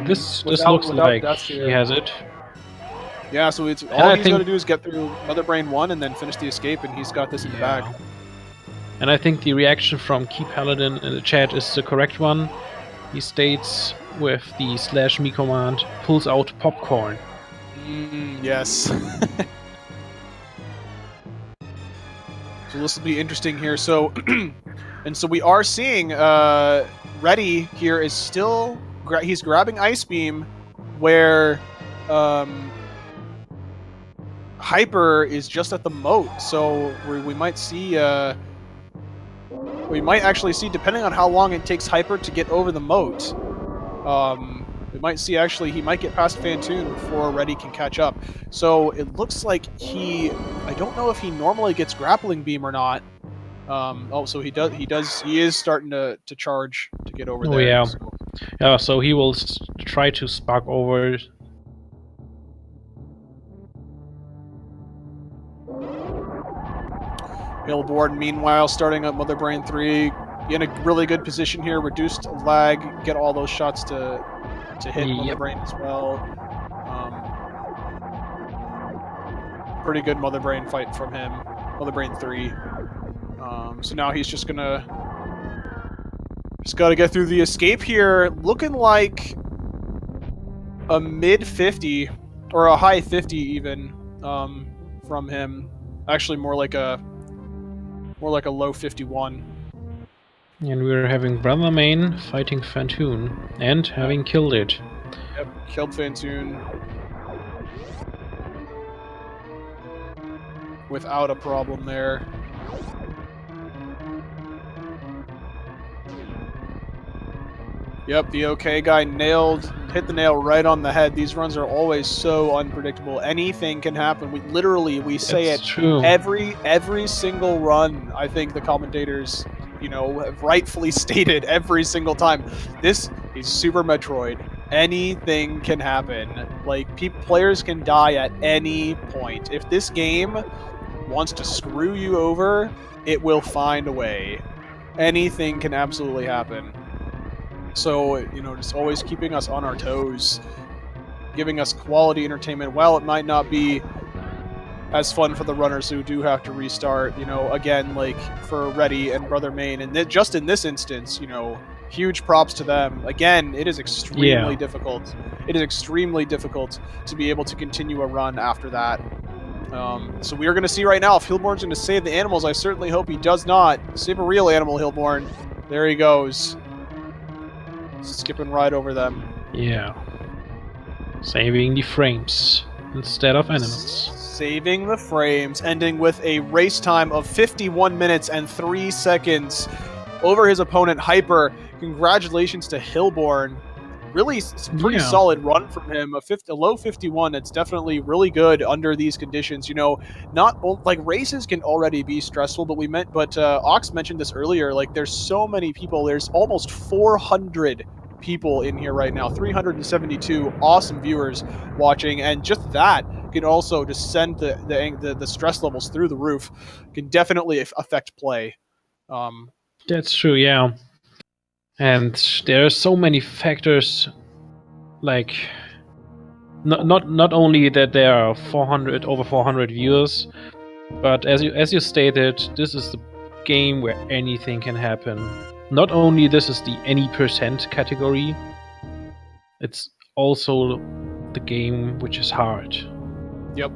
This looks like he has it. Yeah, so it's all he's got to do is get through Mother Brain 1 and then finish the escape, and he's got this in the bag. And I think the reaction from Key Paladin in the chat is the correct one. He states with the /me command, pulls out popcorn. Yes. So this will be interesting here. So, and so we are seeing Redy here is still he's grabbing Ice Beam, where Hyper is just at the moat. So we might see we might actually see, depending on how long it takes Hyper to get over the moat. We might see actually he might get past Fantoon before Redy can catch up. So it looks like I don't know if he normally gets grappling beam or not. So he is starting to charge to get over there. Yeah. So. Yeah, so he will try to spark over. Hilborn, meanwhile, starting up Mother Brain 3, in a really good position here, reduced lag, get all those shots to hit Mother Brain as well. Pretty good Mother Brain fight from him. Mother Brain 3. So now he's just gonna got to get through the escape here. Looking like a mid 50 or a high 50 even from him. Actually, more like a low 51. And we're having Brother Main fighting Fantoon and having killed it. Yep, killed Fantoon without a problem there. Yep, the OK guy hit the nail right on the head. These runs are always so unpredictable. Anything can happen. We say It's it true. every single run. I think the commentators, have rightfully stated every single time. This is Super Metroid. Anything can happen. Like, players can die at any point. If this game wants to screw you over, it will find a way. Anything can absolutely happen. So, just always keeping us on our toes, giving us quality entertainment. While it might not be as fun for the runners who do have to restart, again, like for Redy and Brother Main, and just in this instance, huge props to them. Again, it is extremely difficult. It is extremely difficult to be able to continue a run after that. So we are going to see right now if Hilborn's going to save the animals. I certainly hope he does not. Save a real animal, Hilborn. There he goes. Skipping right over them. Yeah. Saving the frames instead of animals. Saving the frames, ending with a race time of 51 minutes and 3 seconds over his opponent, Hyper. Congratulations to Hilborn. Really pretty solid run from him. A low 51. It's definitely really good under these conditions. Not like races can already be stressful, but Ox mentioned this earlier. Like, there's so many people. There's almost 400 people in here right now. 372 awesome viewers watching, and just that can also just send the stress levels through the roof. Can definitely affect play. That's true. Yeah. And there are so many factors, like not only that there are over 400 viewers, but as you stated, this is the game where anything can happen. Not only this is the any percent category, it's also the game which is hard. Yep.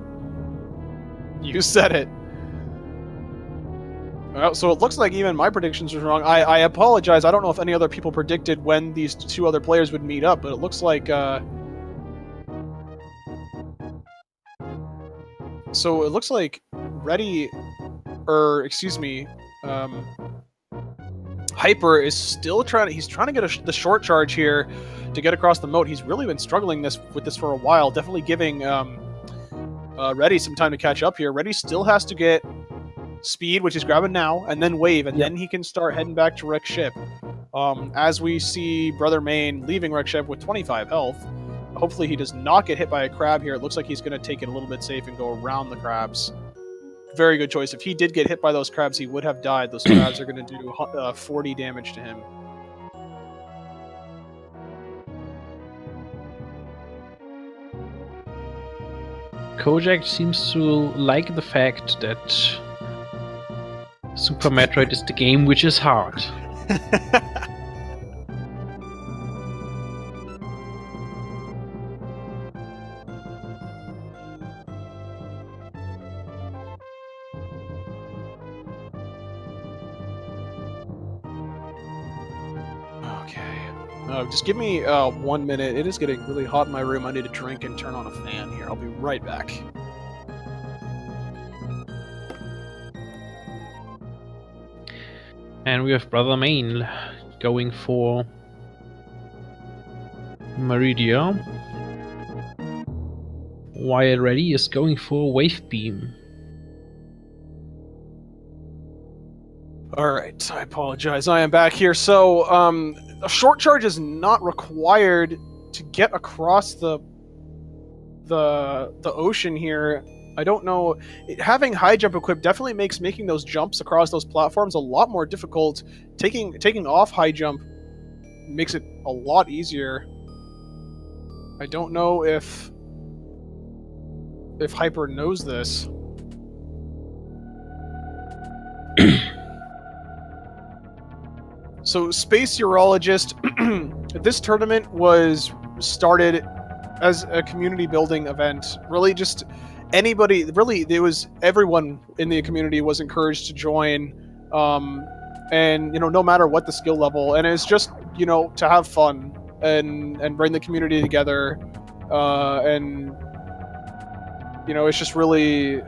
You said it. Well, so it looks like even my predictions were wrong. I apologize. I don't know if any other people predicted when these two other players would meet up, but it looks like... So it looks like Hyper is still trying to get the short charge here to get across the moat. He's really been struggling with this for a while. Definitely giving Redy some time to catch up here. Redy still has to get speed, which is grabbing now, and then wave, and then he can start heading back to Wreck Ship. As we see Brother Main leaving Wreck Ship with 25 health. Hopefully he does not get hit by a crab here. It looks like he's going to take it a little bit safe and go around the crabs. Very good choice. If he did get hit by those crabs, he would have died. Those crabs are going to do 40 damage to him. Kojak seems to like the fact that Super Metroid is the game which is hard. Just give me 1 minute. It is getting really hot in my room. I need to drink and turn on a fan here. I'll be right back. And we have Brother Main going for Meridia, while Redy is going for Wave Beam. Alright, I apologize. I am back here. So, a short charge is not required to get across the ocean here. I don't know. Having high jump equipped definitely makes making those jumps across those platforms a lot more difficult. Taking off high jump makes it a lot easier. I don't know if Hyper knows this. So Space Urologist, this tournament was started as a community building event. Really, just anybody. Really, it was everyone in the community was encouraged to join, and no matter what the skill level, and it's just to have fun and bring the community together, and it's just really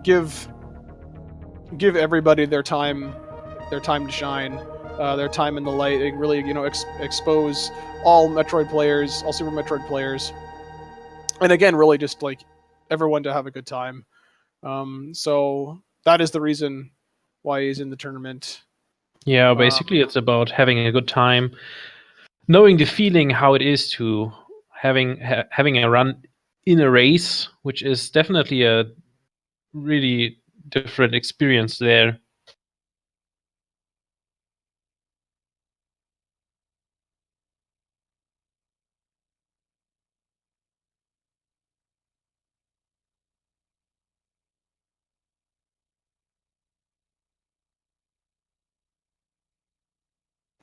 give everybody their time to shine, their time in the light, and really expose all Metroid players, all Super Metroid players, and again, really just like everyone to have a good time. So that is the reason why he's in the tournament. Yeah, basically it's about having a good time, knowing the feeling how it is to having a run in a race, which is definitely a really different experience there.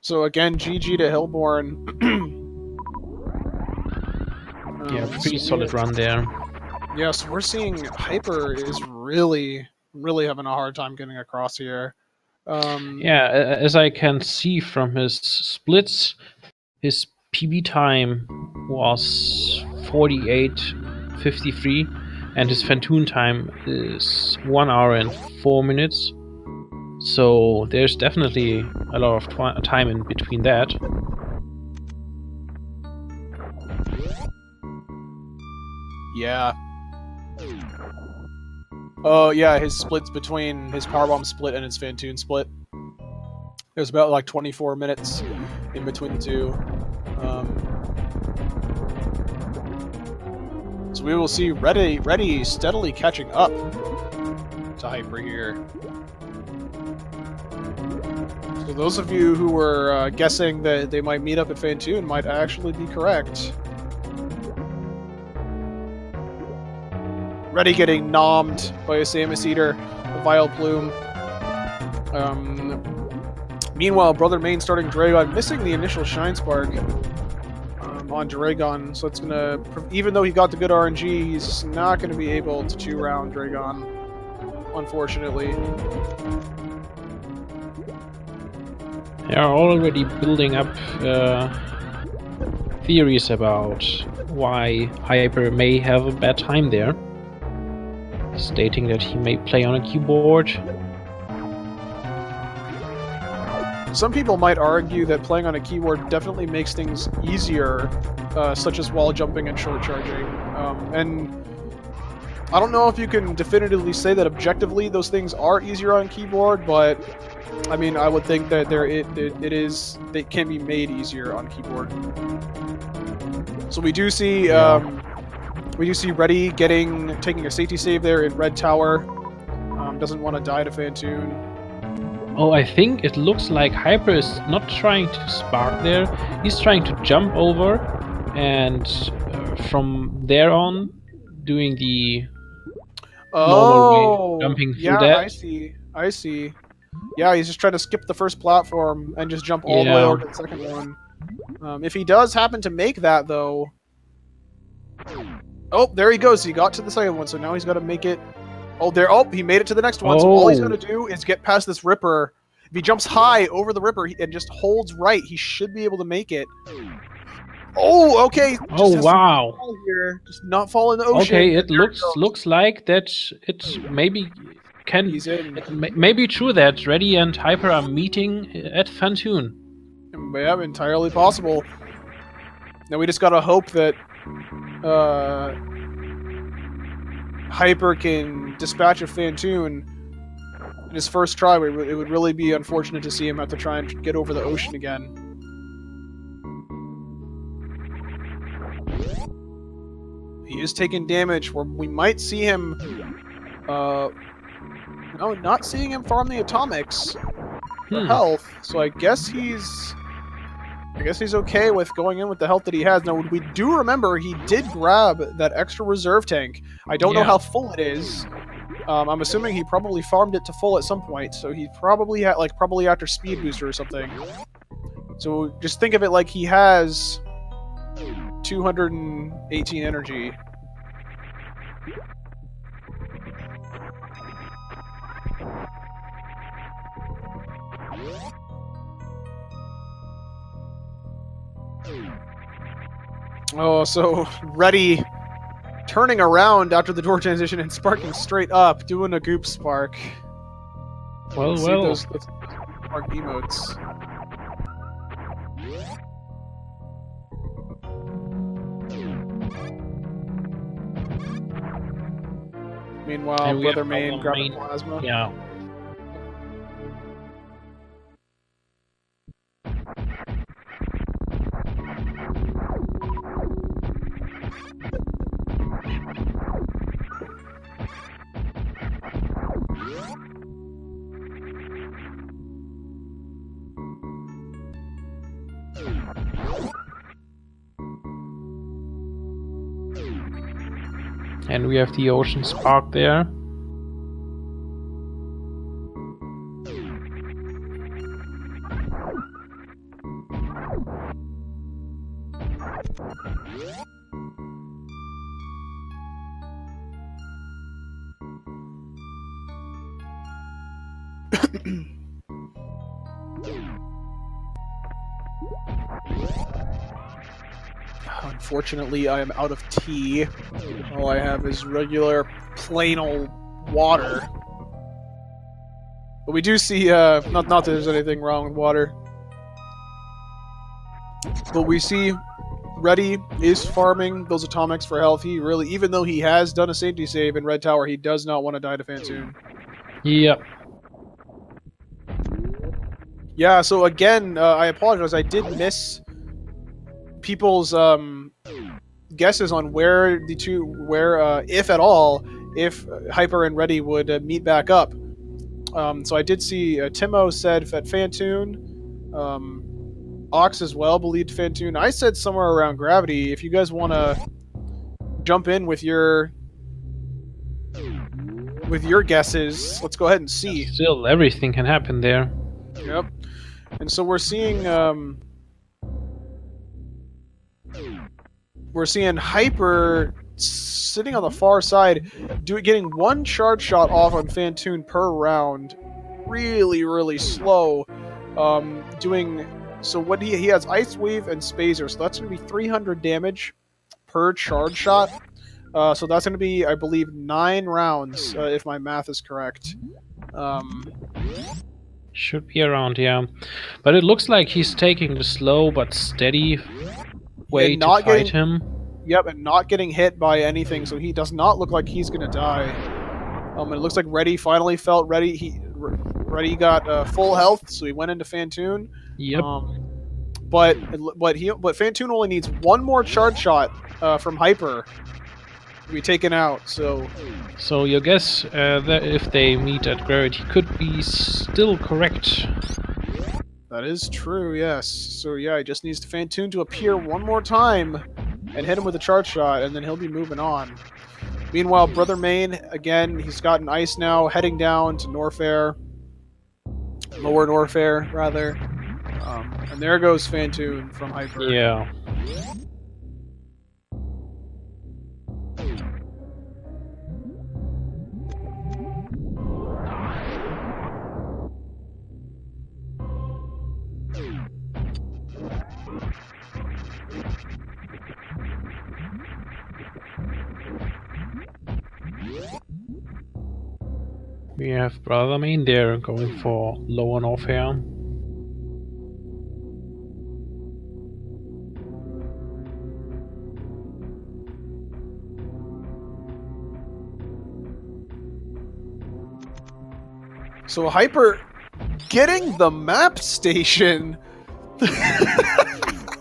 So again, GG to Hilborn. Yeah, pretty solid run there. Yeah, so we're seeing Hyper is really having a hard time getting across here. Yeah, as I can see from his splits, his PB time was 48:53, and his Fantoon time is 1 hour and 4 minutes. So there's definitely a lot of time in between that. Yeah. Oh yeah, his splits between his Powerbomb split and his Fantoon split. There's about like 24 minutes in between the two. So we will see Redy steadily catching up to Hyper here. So those of you who were guessing that they might meet up at Fantoon might actually be correct. Redy getting nommed by a Samus Eater, a Vile Plume. Meanwhile, Brother Main starting Dragon, missing the initial Shine Spark on Dragon, so it's gonna, even though he got the good RNG, he's not gonna be able to 2-round Dragon, unfortunately. They are already building up theories about why Hyper may have a bad time there, stating that he may play on a keyboard. Some people might argue that playing on a keyboard definitely makes things easier, such as wall jumping and short charging. And I don't know if you can definitively say that objectively those things are easier on keyboard, but I mean, I would think that they can be made easier on keyboard. So we do see Redy taking a safety save there in Red Tower. Doesn't want to die to Fantoon. Oh, I think it looks like Hyper is not trying to spark there. He's trying to jump over, and from there on, doing the normal way, jumping through that. I see. Yeah, he's just trying to skip the first platform and just jump all the way over to the second one. If he does happen to make that, though... Oh, there he goes. He got to the second one, so now he's got to make it... Oh, there! Oh, he made it to the next one. So all he's got to do is get past this Ripper. If he jumps high over the Ripper and just holds right, he should be able to make it. Oh, okay. Oh, wow! Here. Just not fall in the ocean. Okay, it looks like that it maybe can. It may be true that Redy and Hyper are meeting at Fantoon. Yeah, entirely possible. Now we just gotta hope that Hyper can dispatch a Fantoon in his first try. It would really be unfortunate to see him have to try and get over the ocean again. He is taking damage. We might see him... no, not seeing him farm the atomics for health. So I guess he's okay with going in with the health that he has. Now, we do remember he did grab that extra reserve tank. I don't know how full it is. I'm assuming he probably farmed it to full at some point, so he probably had, probably after Speed Booster or something. So just think of it like he has 218 energy. Oh, so Redy turning around after the door transition and sparking straight up, doing a goop spark. Well, See well. those spark emotes. Meanwhile, And we Brother have Main Brother grabbing Main. plasma. Yeah. And we have the ocean spark there. Unfortunately, I am out of tea. All I have is regular, plain old water. But we do see, not that there's anything wrong with water. But we see Redy is farming those atomics for health. He really, even though he has done a safety save in Red Tower, he does not want to die to Fantoon. Yep. Yeah, so again, I apologize. I did miss people's guesses on where the two, if at all, if Hyper and Redy would meet back up. So I did see Timo said that Fantoon, Ox as well believed Fantoon. I said somewhere around Gravity. If you guys want to jump in with your guesses, let's go ahead and see. Still, everything can happen there. Yep. And so we're seeing Hyper sitting on the far side, getting one charge shot off on Fantoon per round, really, really slow. So what he has Ice Wave and Spazer, so that's going to be 300 damage per charge shot. So that's going to be, I believe, 9 rounds, if my math is correct. Should be around, yeah. But it looks like he's taking the slow but steady way to fight him. Yep, and not getting hit by anything, so he does not look like he's going to die. And it looks like Redy finally felt ready. Redy got full health, so he went into Fantoon. Yep. But Fantoon only needs one more charge shot from Hyper to be taken out. So your guess that if they meet at Gravity could be still correct. That is true. Yes. So yeah, he just needs Fantoon to appear one more time and hit him with a charge shot, and then he'll be moving on. Meanwhile, Brother Main, again, he's gotten ice now, heading down to Norfair. Lower Norfair, rather. And there goes Fantoon from Hyper. Yeah. We have Brother Main there going for lower Norfair. So Hyper getting the map station.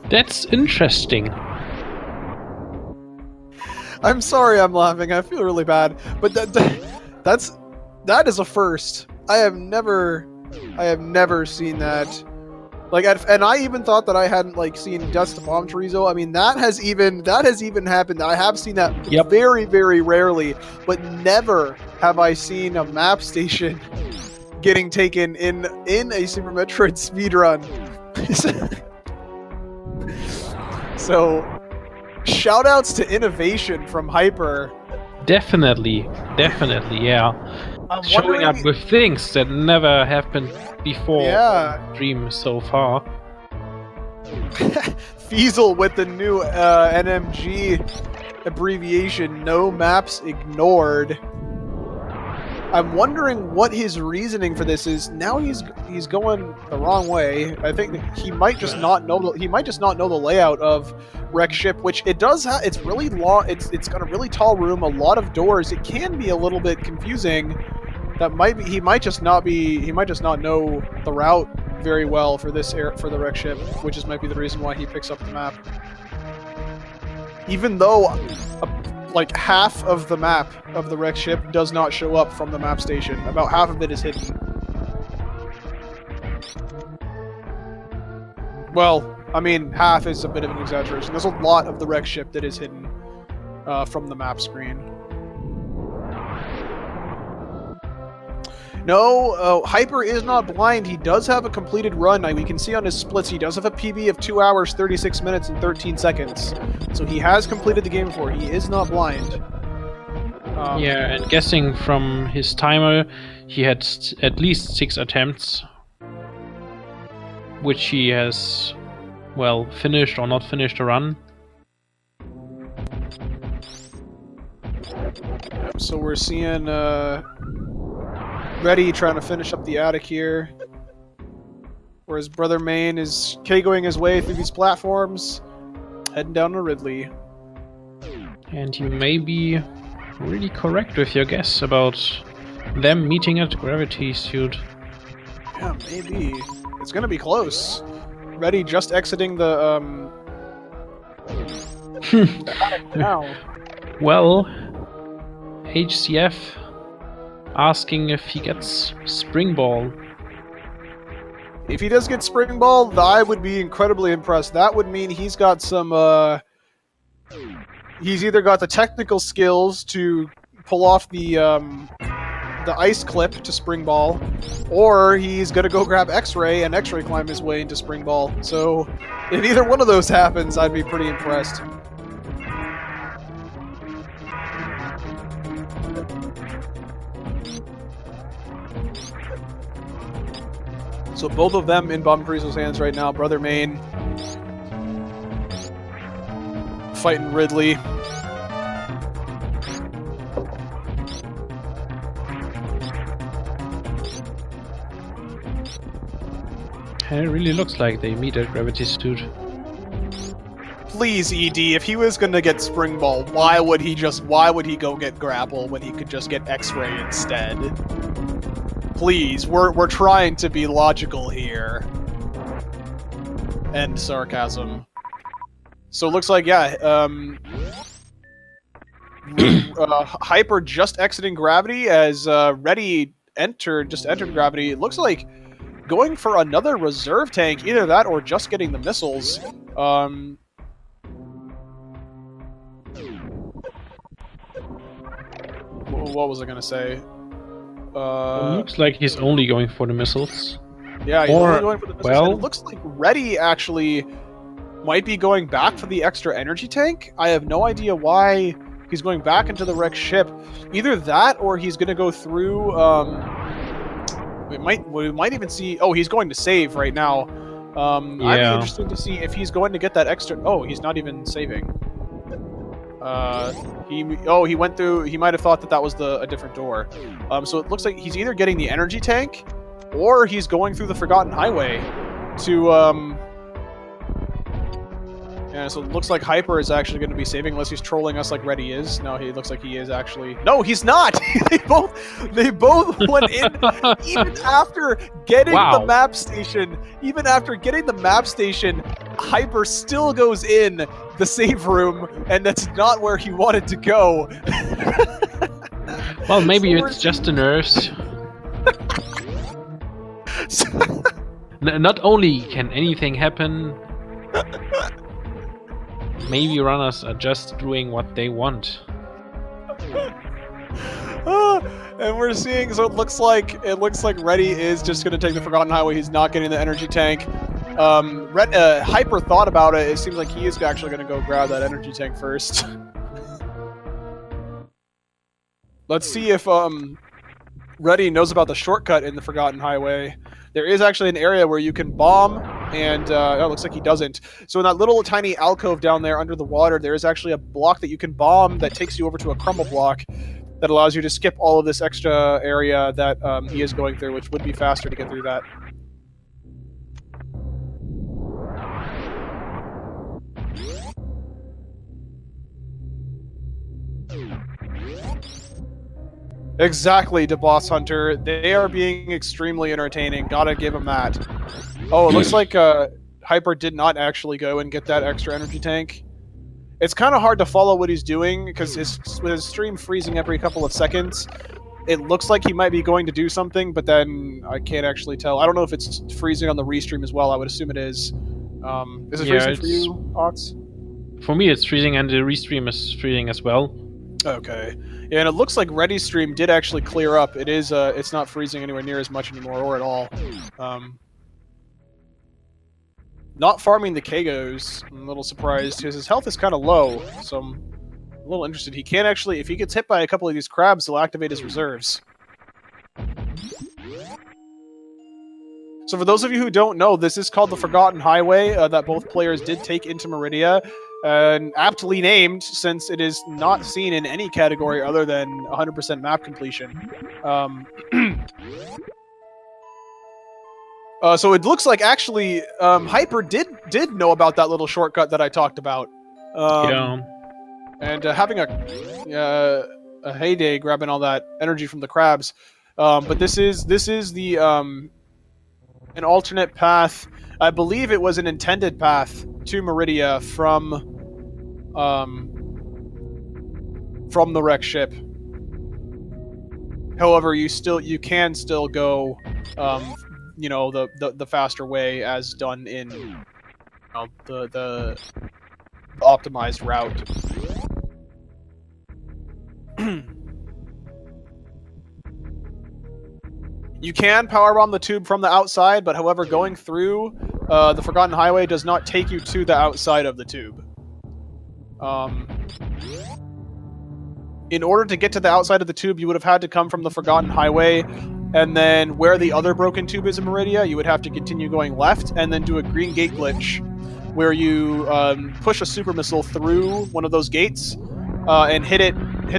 That's interesting. I'm sorry I'm laughing. I feel really bad. But that is a first. I have never seen that. Like, and I even thought that I hadn't seen Dust to Bomb Chorizo. I mean, that has even happened. I have seen that very, very rarely, but never have I seen a map station getting taken in a Super Metroid speedrun. So, shoutouts to innovation from Hyper. Definitely, yeah. I'm Showing up wondering- with things that never happened before Yeah. in Dream so far. Fiesel with the new NMG abbreviation, no maps ignored. I'm wondering what his reasoning for this is. Now he's going the wrong way. I think that he might just not know the layout of Wreck Ship, which it does have. It's really long. It's got a really tall room, a lot of doors. It can be a little bit confusing. That might be. He might just not know the route very well for for the Wreck Ship, which might be the reason why he picks up the map. Even though like half of the map of the Wreck Ship does not show up from the map station. About half of it is hidden. Well, I mean, half is a bit of an exaggeration. There's a lot of the Wreck Ship that is hidden from the map screen. No, Hyper is not blind. He does have a completed run. We can see on his splits he does have a PB of 2 hours, 36 minutes, and 13 seconds. So he has completed the game before. He is not blind. Yeah, and guessing from his timer, he had at least 6 attempts, which he has, well, finished or not finished a run. So we're seeing Redy trying to finish up the attic here, whereas Brother Main is K-going his way through these platforms, heading down to Ridley. And you may be really correct with your guess about them meeting at Gravity Suit. Yeah, maybe. It's gonna be close. Redy just exiting the attic now. Well, HCF asking if he gets Spring Ball. If he does get Spring Ball, I would be incredibly impressed. That would mean he's got some, he's either got the technical skills to pull off the ice clip to Spring Ball, or he's gonna go grab X-Ray and X-Ray climb his way into Spring Ball. So, if either one of those happens, I'd be pretty impressed. So both of them in Bomb Carizo's hands right now. Brother Main fighting Ridley. And it really looks like they meet at Gravity Suit. Please, ED, if he was gonna get Spring Ball, why would he go get Grapple when he could just get X-Ray instead? Please, we're trying to be logical here. End sarcasm. So it looks like, yeah, Hyper just exiting Gravity as Redy just entered Gravity. It looks like going for another reserve tank, either that or just getting the missiles. What was I gonna say? It looks like he's only going for the missiles. Yeah, he's only going for the missiles. well- And it looks like Redy actually might be going back for the extra energy tank. I have no idea why he's going back into the wrecked ship. Either that, or he's gonna go through. We might even see. Oh, he's going to save right now. I'd be interested to see if he's going to get that extra. Oh, he's not even saving. He went through. He might have thought that was a different door. So it looks like he's either getting the energy tank, or he's going through the Forgotten Highway to Yeah, so it looks like Hyper is actually going to be saving, unless he's trolling us like Redy is. No, he looks like he is actually. No, he's not. they both went in even after getting the map station. Even after getting the map station, Hyper still goes in the save room, and that's not where he wanted to go. Well, maybe it's just the nerves. Not only can anything happen, maybe runners are just doing what they want. And we're seeing, so it looks like Redy is just going to take the Forgotten Highway. He's not getting the energy tank. Hyper thought about it. It seems like he is actually going to go grab that energy tank first. Let's see if Redy knows about the shortcut in the Forgotten Highway. There is actually an area where you can bomb, and it looks like he doesn't. So in that little tiny alcove down there under the water, there is actually a block that you can bomb that takes you over to a crumble block that allows you to skip all of this extra area that he is going through, which would be faster to get through that. Exactly, the Boss Hunter. They are being extremely entertaining. Gotta give them that. Oh, it looks like Hyper did not actually go and get that extra energy tank. It's kind of hard to follow what he's doing because with his stream freezing every couple of seconds, it looks like he might be going to do something, but then I can't actually tell. I don't know if it's freezing on the restream as well. I would assume it is. Is it freezing for you, Ox? For me, it's freezing, and the restream is freezing as well. Okay. Yeah, and it looks like Redy's stream did actually clear up. It is, it's not freezing anywhere near as much anymore, or at all. Not farming the Kagos. I'm a little surprised, because his health is kind of low, so I'm a little interested. He can actually, if he gets hit by a couple of these crabs, he'll activate his reserves. So for those of you who don't know, this is called the Forgotten Highway that both players did take into Meridia. Aptly named, since it is not seen in any category other than 100% map completion. So it looks like actually Hyper did know about that little shortcut that I talked about. Yeah. And having a heyday grabbing all that energy from the crabs. But this is the an alternate path. I believe it was an intended path to Meridia from the wreck ship. However, you can still go, you know, the faster way as done in the optimized route. You can powerbomb the tube from the outside, but however, going through the Forgotten Highway does not take you to the outside of the tube. In order to get to the outside of the tube, you would have had to come from the Forgotten Highway, and then where the other broken tube is in Meridia, you would have to continue going left, and then do a green gate glitch, where you push a super missile through one of those gates, and hit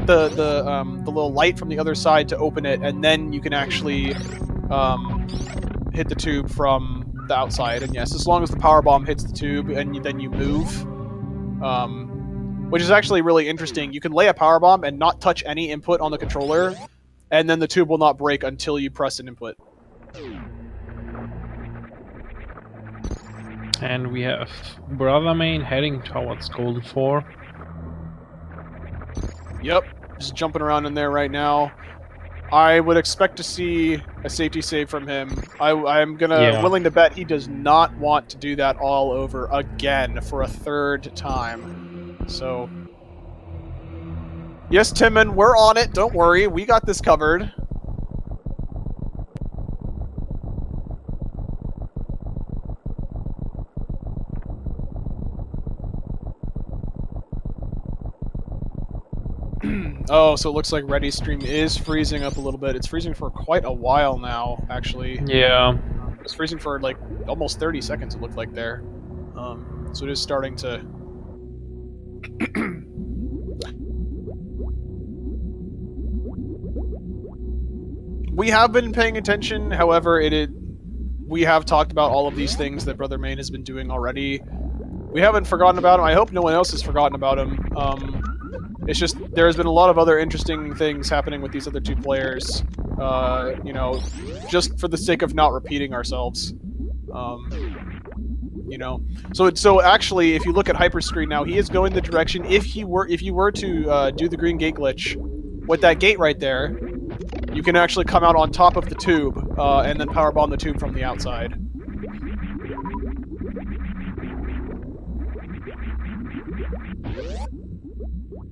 the little light from the other side to open it, and then you can actually hit the tube from the outside. And yes, as long as the power bomb hits the tube and then you move, which is actually really interesting. You can lay a power bomb and not touch any input on the controller, and then the tube will not break until you press an input. And we have Brother Main heading towards Golden 4. Yep, just jumping around in there right now. I would expect to see a safety save from him. I'm willing to bet he does not want to do that all over again for a third time. So, yes, Timon, we're on it. Don't worry, we got this covered. Oh, so it looks like Redy's stream is freezing up a little bit. It's freezing for quite a while now, actually. Yeah. It's freezing for like almost 30 seconds, it looked like there. So it is starting to... We have been paying attention, however, we have talked about all of these things that Brother Main has been doing already. We haven't forgotten about him. I hope no one else has forgotten about him. It's just, there's been a lot of other interesting things happening with these other two players, you know, just for the sake of not repeating ourselves. You know, so actually, if you look at Hyper's screen now, he is going the direction, if you were to do the green gate glitch, with that gate right there, you can actually come out on top of the tube, and then powerbomb the tube from the outside.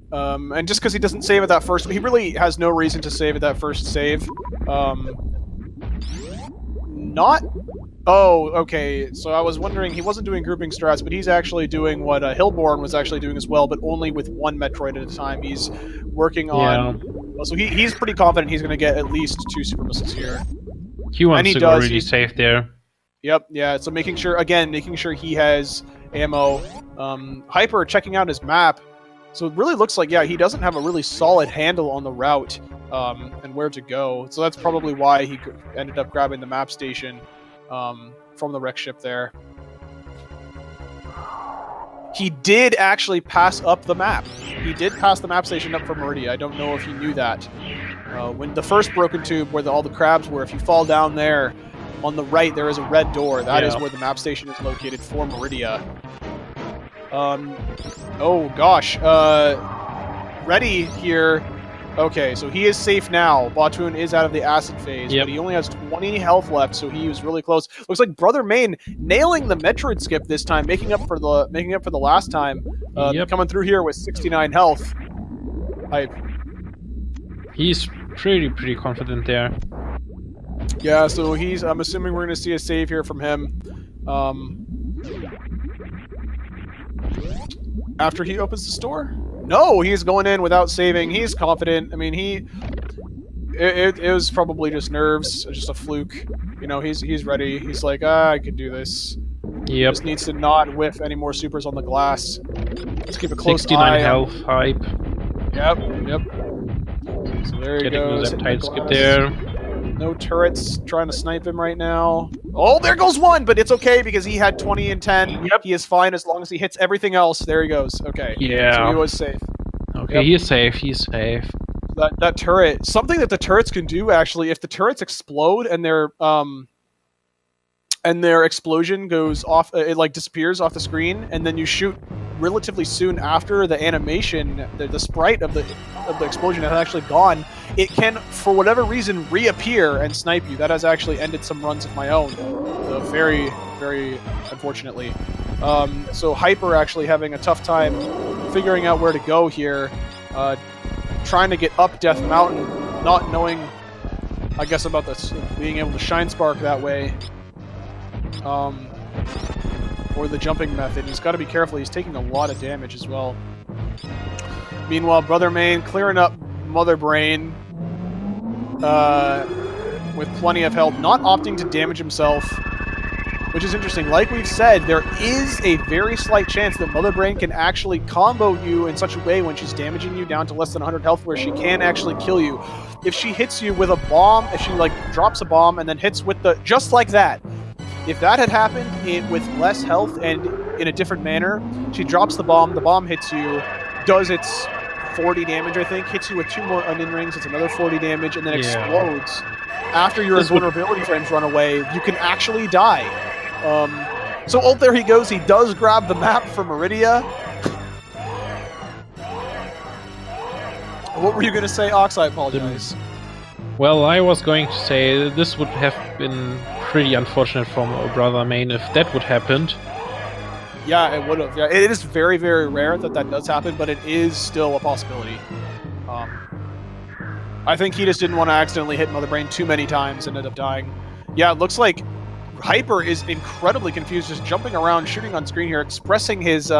And just because he doesn't save at that first... He really has no reason to save at that first save. Not Oh, okay. So I was wondering, he wasn't doing grouping strats, but he's actually doing what Hilborn was actually doing as well, but only with one Metroid at a time. He's working on... So he's pretty confident he's going to get at least 2 super missiles here. He wants to go really safe there. Yep, yeah, so making sure he has ammo. Hyper checking out his map. So it really looks like, yeah, he doesn't have a really solid handle on the route and where to go. So that's probably why he ended up grabbing the map station from the wreck ship there. He did actually pass up the map. He did pass the map station up for Meridia. I don't know if he knew that. When the first broken tube where all the crabs were, if you fall down there, on the right there is a red door. That is where the map station is located for Meridia. Oh gosh. Redy here. Okay, so he is safe now. Batoon is out of the acid phase, but he only has 20 health left, so he was really close. Looks like Brother Main nailing the Metroid skip this time, making up for the last time. Coming through here with 69 health. Hype. He's pretty confident there. Yeah, so I'm assuming we're going to see a save here from him. After he opens the store? No, he's going in without saving. He's confident. I mean, it was probably just nerves, just a fluke. You know, he's ready. He's like, I can do this. Yep. Just needs to not whiff any more supers on the glass. Let's keep a close 69 health, Hype. Yep. So there he goes. Getting the left skip there. No turrets trying to snipe him right now. Oh, there goes one, but it's okay because he had 20 and 10. Yep. He is fine as long as he hits everything else. There he goes. Okay. Yeah. So he was safe. Okay, he's safe. He's safe. That turret, something that the turrets can do actually, if the turrets explode and their explosion goes off, it like disappears off the screen, and then you shoot relatively soon after the animation, the sprite of the explosion has actually gone, it can, for whatever reason, reappear and snipe you. That has actually ended some runs of my own, very, very unfortunately. So Hyper actually having a tough time figuring out where to go here, trying to get up Death Mountain, not knowing, I guess, about this being able to Shine Spark that way. Or the jumping method. He's got to be careful. He's taking a lot of damage as well. Meanwhile, Brother Main clearing up Mother Brain with plenty of health, not opting to damage himself, which is interesting. Like we've said, there is a very slight chance that Mother Brain can actually combo you in such a way when she's damaging you down to less than 100 health where she can actually kill you. If she hits you with a bomb, if she like drops a bomb and then hits with the... just like that. If that had happened with less health and in a different manner, she drops the bomb hits you, does its 40 damage, I think, hits you with 2 more onion rings, it's another 40 damage, and then explodes. After your invulnerability frames run away, you can actually die. So there he goes, he does grab the map for Meridia. What were you going to say, Ox? I apologize. Well, I was going to say this would have been pretty unfortunate for Brother Main if that would happened. Yeah, it would have. Yeah, it is very, very rare that does happen, but it is still a possibility. I think he just didn't want to accidentally hit Mother Brain too many times and ended up dying. Yeah, it looks like Hyper is incredibly confused, just jumping around, shooting on screen here, expressing his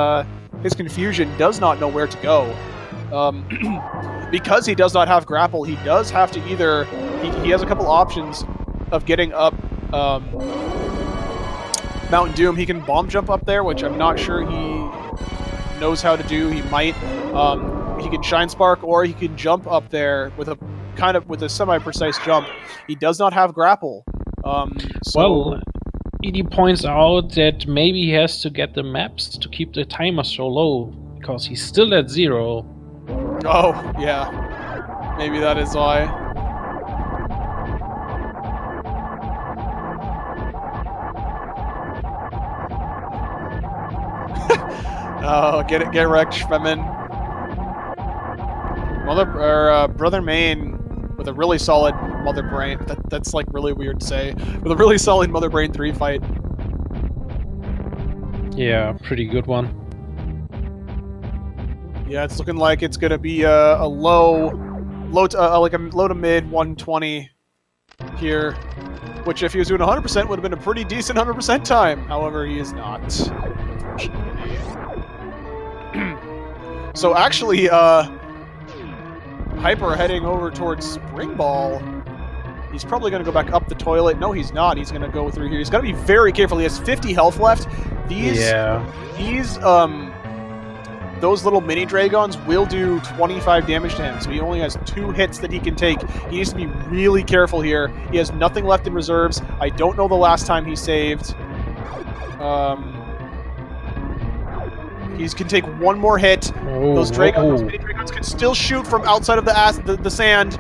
confusion, does not know where to go. Because he does not have grapple, he does have to either... He has a couple options of getting up Mountain Doom. He can bomb jump up there, which I'm not sure he knows how to do. He might. He can Shine Spark, or he can jump up there with a semi-precise jump. He does not have grapple. Well, Edie points out that maybe he has to get the maps to keep the timer so low, because he's still at 0. Oh, yeah. Maybe that is why. Oh, get wrecked, Schmemin. Brother Main with a really solid Mother Brain. That's like really weird to say. With a really solid Mother Brain 3 fight. Yeah, pretty good one. Yeah, it's looking like it's gonna be a low to mid 120 here. which if he was doing 100% would have been a pretty decent 100% time. However, he is not, unfortunately. So actually, Hyper heading over towards Spring Ball. He's probably going to go back up the toilet. No, he's not. He's going to go through here. He's got to be very careful. He has 50 health left. Those little mini Dragons will do 25 damage to him, so he only has 2 hits that he can take. He needs to be really careful here. He has nothing left in reserves. I don't know the last time he saved. He can take 1 more hit. Those mini Dragons can still shoot from outside of the sand.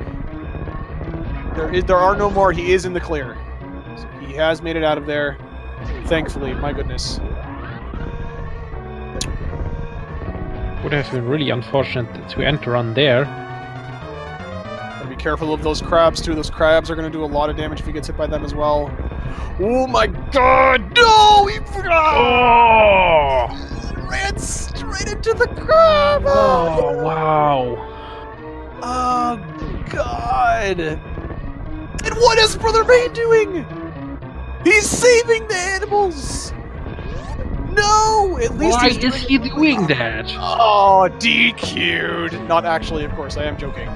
There are no more. He is in the clear. So he has made it out of there. Thankfully, my goodness. Would have been really unfortunate to end the run there. Gotta be careful of those crabs too. Those crabs are gonna do a lot of damage if he gets hit by them as well. Oh my god! No! He ran straight into the crab! Oh wow! Oh god! And what is Brother Main doing? He's saving the animals! No! At least Why is he doing that? Oh, DQ'd. Not actually, of course. I am joking.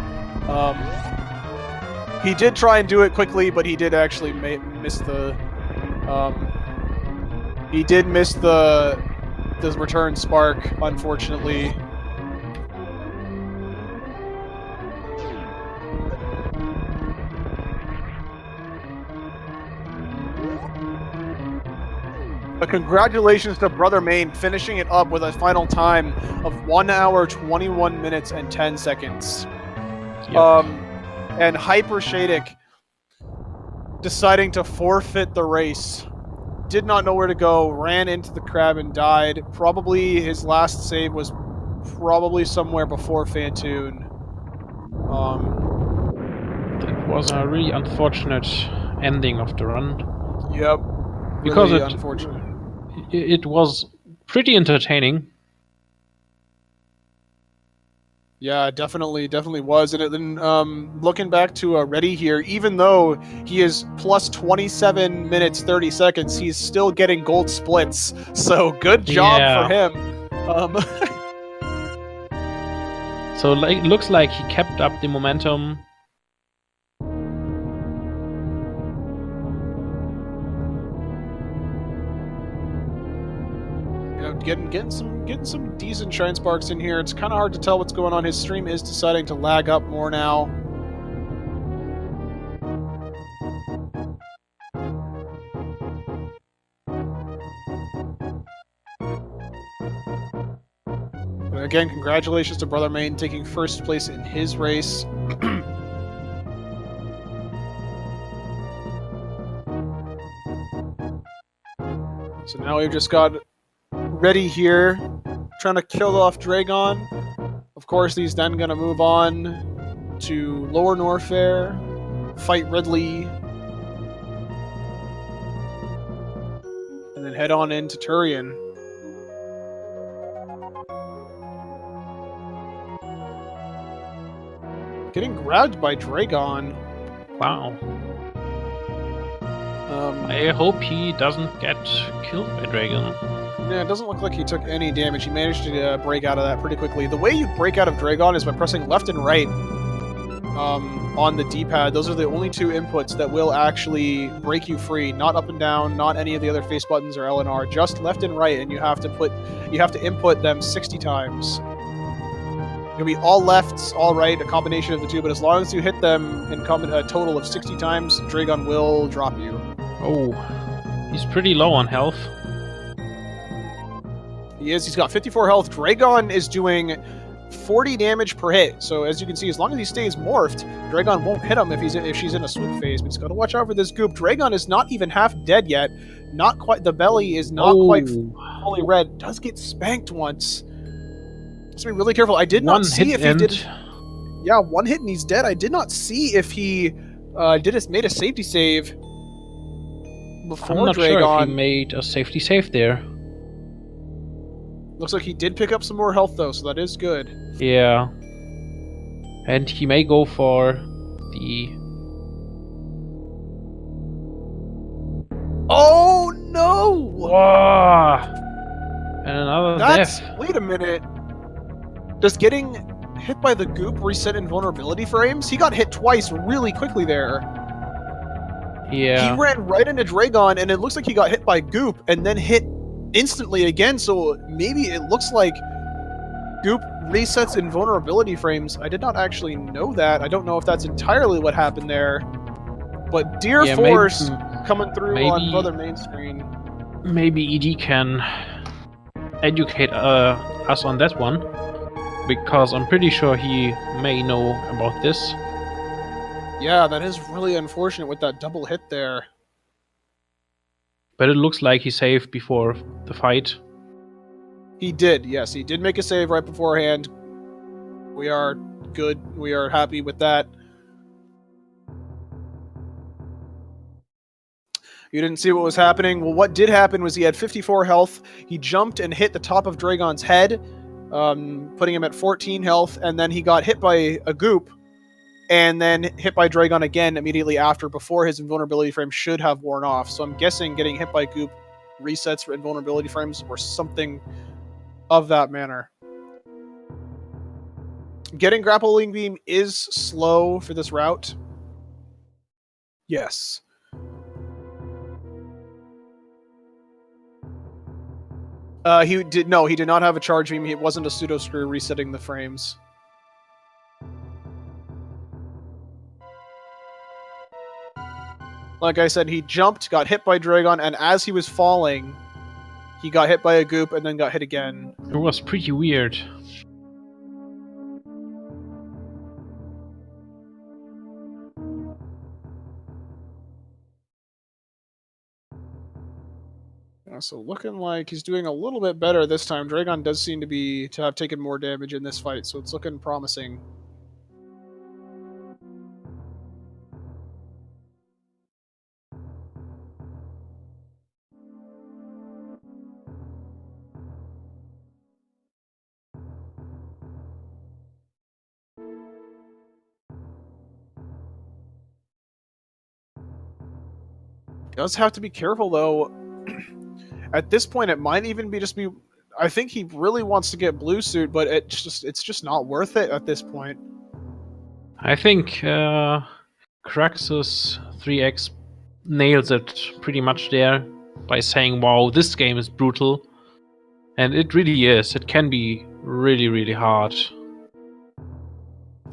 He did try and do it quickly, but he did actually miss the. He did miss the return spark, unfortunately. But congratulations to Brother Main finishing it up with a final time of 1 hour, 21 minutes, and 10 seconds. Yep. And hypershadic deciding to forfeit the race. Did not know where to go, ran into the crab and died. Probably his last save was probably somewhere before Fantoon. That was a really unfortunate ending of the run. Yep. Because really unfortunate. It was pretty entertaining. Yeah, definitely was. And then looking back to Redy here, even though he is plus 27 minutes 30 seconds, he's still getting gold splits. So good job for him. So it looks like he kept up the momentum. Getting some decent Shine Sparks in here. It's kind of hard to tell what's going on. His stream is deciding to lag up more now. But again, congratulations to Brother Main taking first place in his race. So now we've just got Redy here, trying to kill off Dragon. Of course, he's then going to move on to Lower Norfair, fight Ridley, and then head on into Turian. Getting grabbed by Dragon. Wow. I hope he doesn't get killed by Dragon. Yeah, it doesn't look like he took any damage. He managed to break out of that pretty quickly. The way you break out of Dragon is by pressing left and right on the D-pad. Those are the only 2 inputs that will actually break you free. Not up and down, not any of the other face buttons or L and R. Just left and right, and you have to input them 60 times. It'll be all lefts, all right, a combination of the 2. But as long as you hit them in a total of 60 times, Dragon will drop you. Oh, he's pretty low on health. He is. He's got 54 health. Dragon is doing 40 damage per hit. So as you can see, as long as he stays morphed, Dragon won't hit him if she's in a swoop phase. But he's got to watch out for this goop. Dragon is not even half dead yet. Not quite. The belly is not quite fully red. Does get spanked once. So be really careful. I did not see if he did. Yeah, 1 hit and he's dead. I did not see if he made a safety save before I'm not Dragon. sure if he made a safety save there. Looks like he did pick up some more health, though, so that is good. Yeah. And he may go for the Ah, and another death. Wait a minute. Does getting hit by the goop reset invulnerability frames? He got hit twice really quickly there. Yeah. He ran right into Dragon, and it looks like he got hit by goop and then hit instantly again, so maybe it looks like goop resets invulnerability frames. I did not actually know that. I don't know if that's entirely what happened there. But Deer Yeah, Force coming through on maybe- Brother Main Screen. Maybe ED can educate us on that one, because I'm pretty sure he may know about this. Yeah, that is really unfortunate with that double hit there. But it looks like he saved before the fight. He did, yes. He did make a save right beforehand. We are good. We are happy with that. You didn't see what was happening. Well, what did happen was he had 54 health. He jumped and hit the top of Dragon's head, putting him at 14 health, and then he got hit by a goop, and then hit by Dragon again immediately after, before his invulnerability frame should have worn off. So I'm guessing getting hit by goop resets for invulnerability frames or something of that manner. Getting grappling beam is slow for this route. Yes. He did not have a charge beam. It wasn't a pseudo screw resetting the frames. Like I said, he jumped, got hit by Dragon, and as he was falling, he got hit by a goop and then got hit again. It was pretty weird. Yeah, so looking like he's doing a little bit better this time. Dragon does seem to have taken more damage in this fight, so it's looking promising. Does have to be careful though. At this point, it might even be just be. I think he really wants to get blue suit, but it's just not worth it at this point. I think Craxus 3X nails it pretty much there by saying, wow, this game is brutal. And it really is. It can be really, really hard.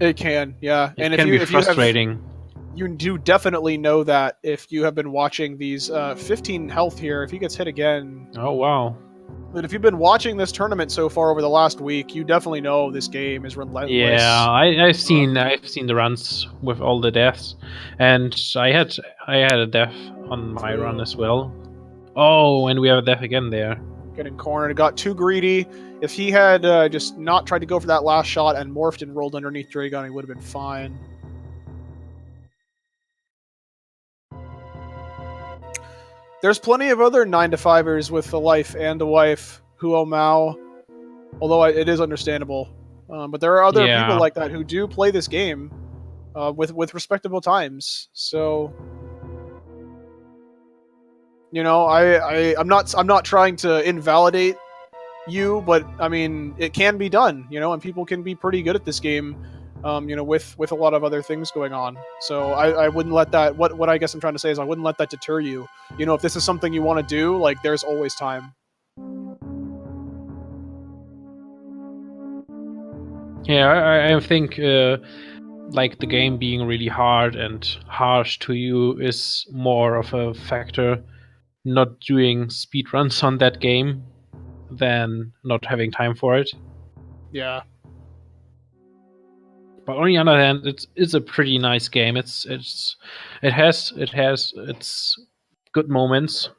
It can, yeah. It can be frustrating. You do definitely know that if you have been watching these 15 health here. If he gets hit again, oh wow. But if you've been watching this tournament so far over the last week, you definitely know this game is relentless. Yeah, I've seen the runs with all the deaths, and I had a death on my run as well. Oh, and we have a death again there. Getting cornered, got too greedy. If he had just not tried to go for that last shot and morphed and rolled underneath Dragon, he would have been fine. There's plenty of other 9-to-5ers with a life and a wife who owe Mao, although it is understandable. But there are other people like that who do play this game with respectable times. So, you know, I'm not trying to invalidate you, but I mean, it can be done, you know, and people can be pretty good at this game, you know, with a lot of other things going on. So I wouldn't let that. What I guess I'm trying to say is I wouldn't let that deter you. You know, if this is something you want to do, like, there's always time. Yeah, I think like the game being really hard and harsh to you is more of a factor, not doing speedruns on that game than not having time for it. Yeah. But on the other hand, it's a pretty nice game. It has its good moments.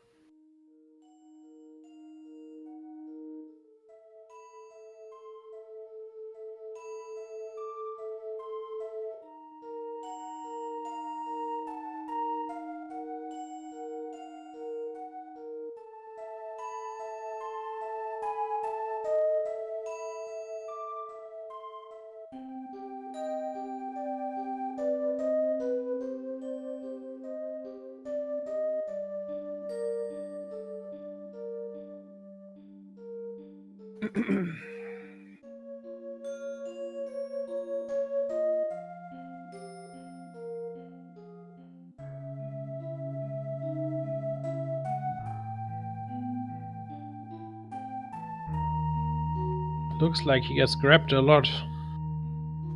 Looks like he gets grabbed a lot.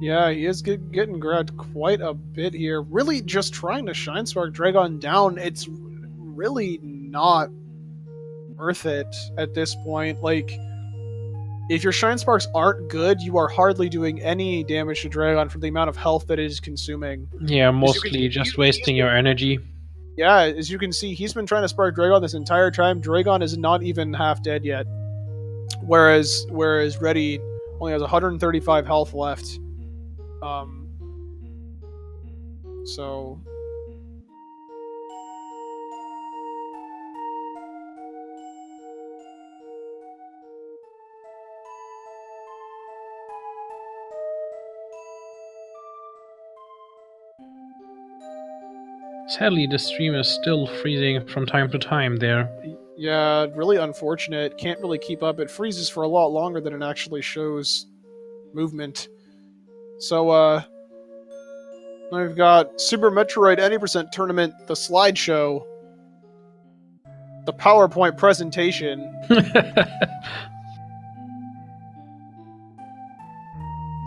Yeah, he is getting grabbed quite a bit here. Really just trying to Shine Spark Dragon down. It's really not worth it at this point. Like, if your Shine Sparks aren't good, you are hardly doing any damage to Dragon for the amount of health that it is consuming. Yeah, mostly just wasting your energy. Yeah, as you can see, he's been trying to spark Dragon this entire time. Dragon is not even half dead yet. Whereas Redy only has 135 health left. So Sadly, the stream is still freezing from time to time there. yeah, really unfortunate. Can't really keep up. It freezes for a lot longer than it actually shows movement. So, now we've got Super Metroid 80% Tournament, the slideshow, the PowerPoint presentation.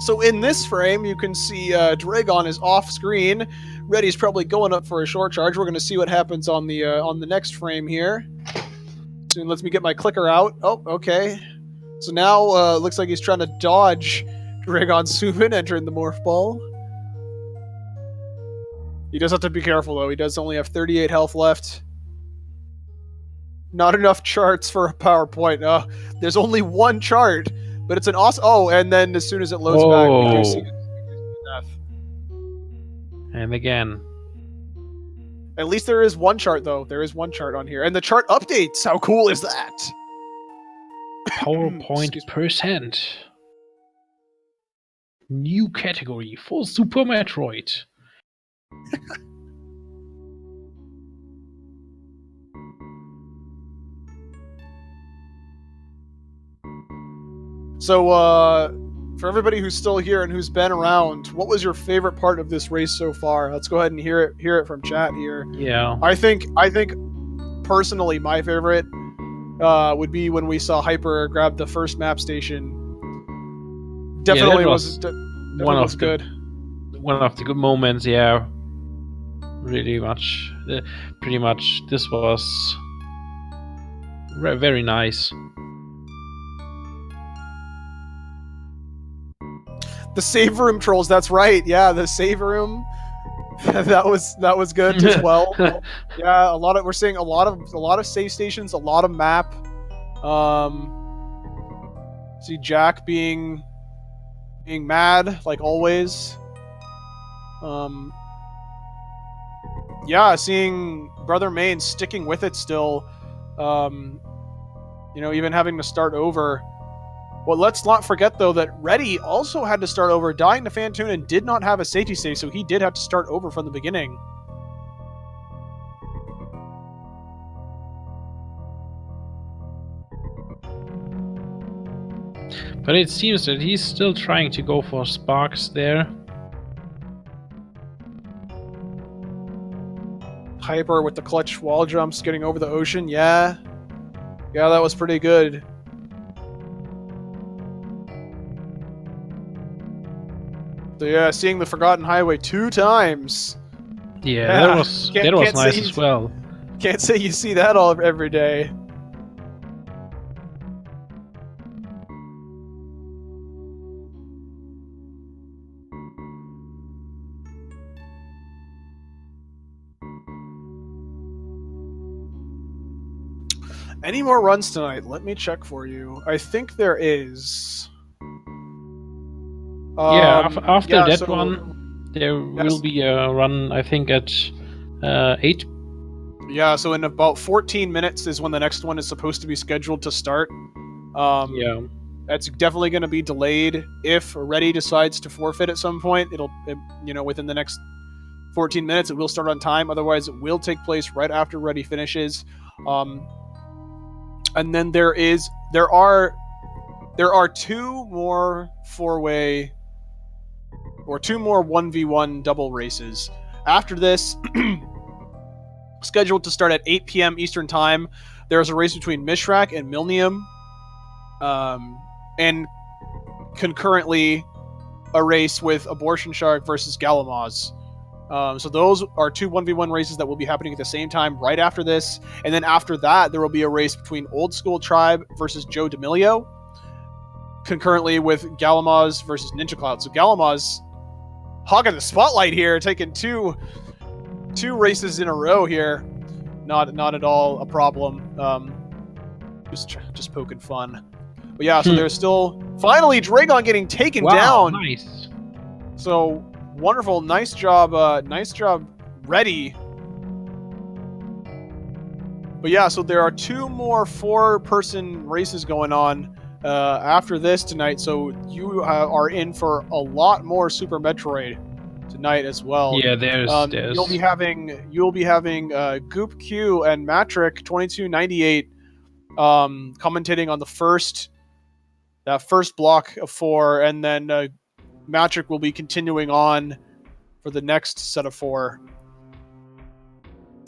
So in this frame, you can see Dragon is off screen. Redy's probably going up for a short charge. We're going to see what happens on the next frame here. Soon, lets me get my clicker out. Oh, okay. So now looks like he's trying to dodge Dragon Subin entering the morph ball. He does have to be careful though. He does only have 38 health left. Not enough charts for a PowerPoint. There's only one chart. But it's an awesome... Oh, and then as soon as it loads back, we do see death. And again. At least there is one chart, though. There is one chart on here. And the chart updates! How cool is that? PowerPoint percent. New category for Super Metroid. So, for everybody who's still here and who's been around, what was your favorite part of this race so far? Let's go ahead and hear it from chat here. Yeah. I think personally my favorite would be when we saw Hyper grab the first map station. Definitely was good. One of the good moments, yeah. Really much. Pretty much this was very nice. The save room trolls, that's right. Yeah, the save room. that was good as well. Yeah, we're seeing a lot of save stations, a lot of map. See Jack being mad like always. Yeah, seeing Brother Main sticking with it still. Even having to start over. Well, let's not forget, though, that Redy also had to start over, dying to Fantoon, and did not have a safety save, so he did have to start over from the beginning. But it seems that he's still trying to go for sparks there. Hyper with the clutch wall jumps, getting over the ocean. Yeah. Yeah, that was pretty good. So yeah, seeing the Forgotten Highway 2 times. Yeah, that was nice as well. Can't say you see that every day. Any more runs tonight? Let me check for you. I think there is. After that one, there will be a run, I think, at 8. Yeah, so in about 14 minutes is when the next one is supposed to be scheduled to start. Yeah. That's definitely going to be delayed. If Redy decides to forfeit at some point, within the next 14 minutes, it will start on time. Otherwise, it will take place right after Redy finishes. And then there are there are two more 4-way or two more 1v1 double races. After this, scheduled to start at 8 p.m. Eastern Time, there's a race between Mishrak and Milnium, and concurrently a race with Abortion Shark versus Galamaz. So those are two 1v1 races that will be happening at the same time right after this. And then after that, there will be a race between Old School Tribe versus Joe D'Amelio, concurrently with Galamaz versus Ninja Cloud. So Galamaz hogging the spotlight here, taking two races in a row here. Not at all a problem. Just poking fun. But yeah, so there's still finally Dragon getting taken down. Nice. So wonderful, nice job, Redy. But yeah, so there are two more 4-person races going on after this tonight. So you are in for a lot more Super Metroid tonight as well. Yeah, there's. You'll be having Goop Q and Matric 2298 commentating on the first block of 4, and then Matric will be continuing on for the next set of 4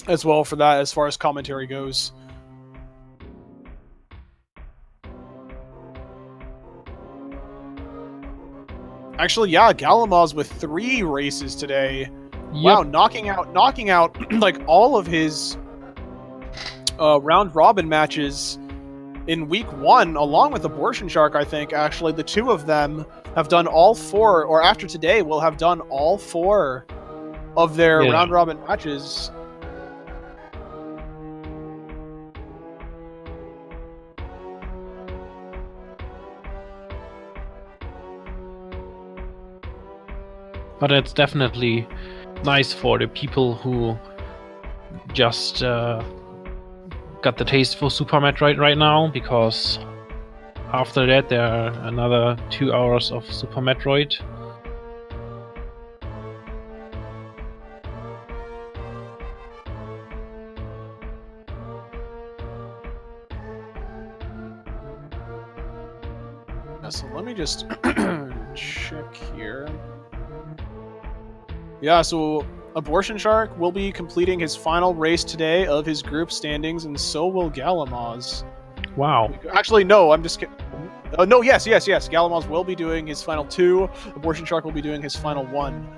as well for that, as far as commentary goes. Actually, yeah, Galamaz with 3 races today. Yep. Wow, knocking out like all of his round robin matches in week 1, along with Abortion Shark. I think actually the two of them have done all 4, or after today will have done all 4 of their round robin matches. But it's definitely nice for the people who just got the taste for Super Metroid right now, because after that there are another 2 hours of Super Metroid. So let me just check here. Yeah, so Abortion Shark will be completing his final race today of his group standings, and so will Galamaz. Wow. Actually, no, I'm just kidding. No, yes. Galamaz will be doing his final 2. Abortion Shark will be doing his final 1.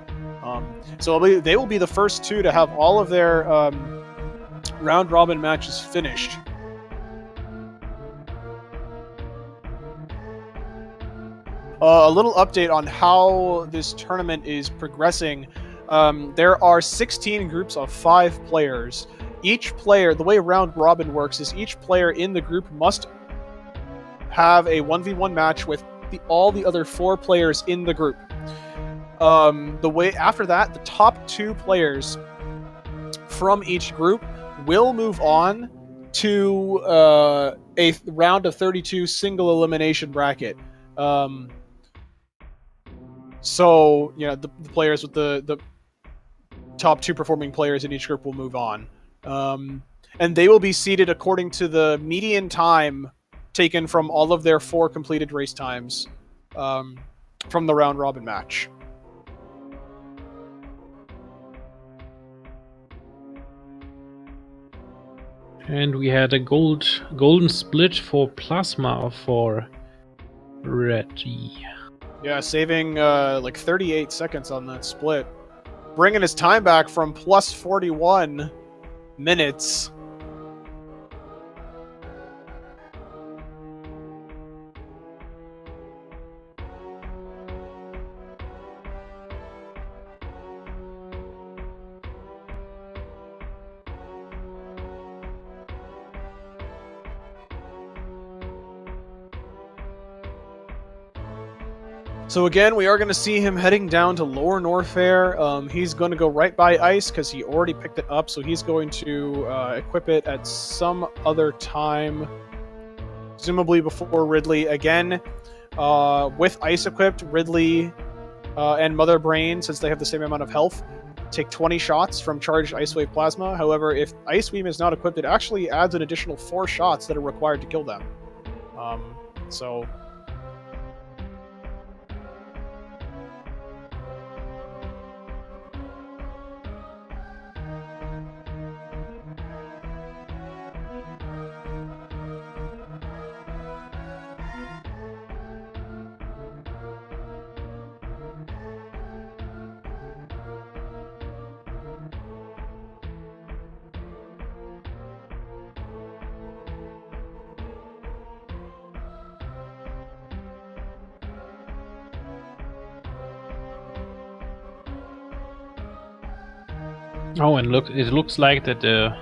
So they will be the first 2 to have all of their round-robin matches finished. A little update on how this tournament is progressing. There are 16 groups of 5 players. Each player, the way round robin works is each player in the group must have a 1v1 match with all the other 4 players in the group. After that, the top 2 players from each group will move on to a round of 32 single elimination bracket. So, you know, the players with the top 2 performing players in each group will move on. And they will be seeded according to the median time taken from all of their 4 completed race times from the round-robin match. And we had a golden split for Plasma for Redy. Yeah, saving like 38 seconds on that split. Bringing his time back from plus 41 minutes. So again, we are going to see him heading down to Lower Norfair. He's going to go right by Ice because he already picked it up, so he's going to equip it at some other time, presumably before Ridley. Again, with Ice equipped, Ridley and Mother Brain, since they have the same amount of health, take 20 shots from charged Ice Wave Plasma. However, if Ice Beam is not equipped, it actually adds an additional 4 shots that are required to kill them. So Oh, and look, it looks like that the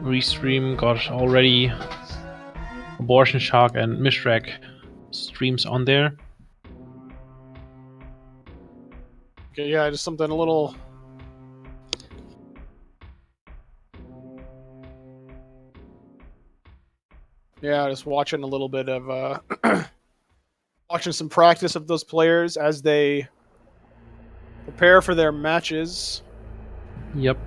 restream got already Abortion Shark and Mishrak streams on there. Okay, yeah, just something a little. Yeah, just watching a little bit of watching some practice of those players as they prepare for their matches. Yep.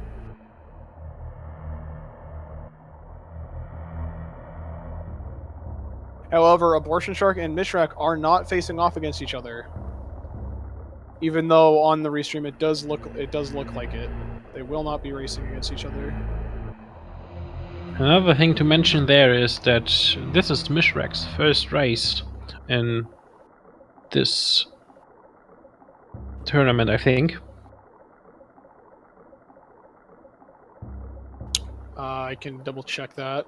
However, Abortion Shark and Mishrak are not facing off against each other. Even though on the restream it does look like it. They will not be racing against each other. Another thing to mention there is that this is Mishrak's first race in this tournament, I think. I can double check that.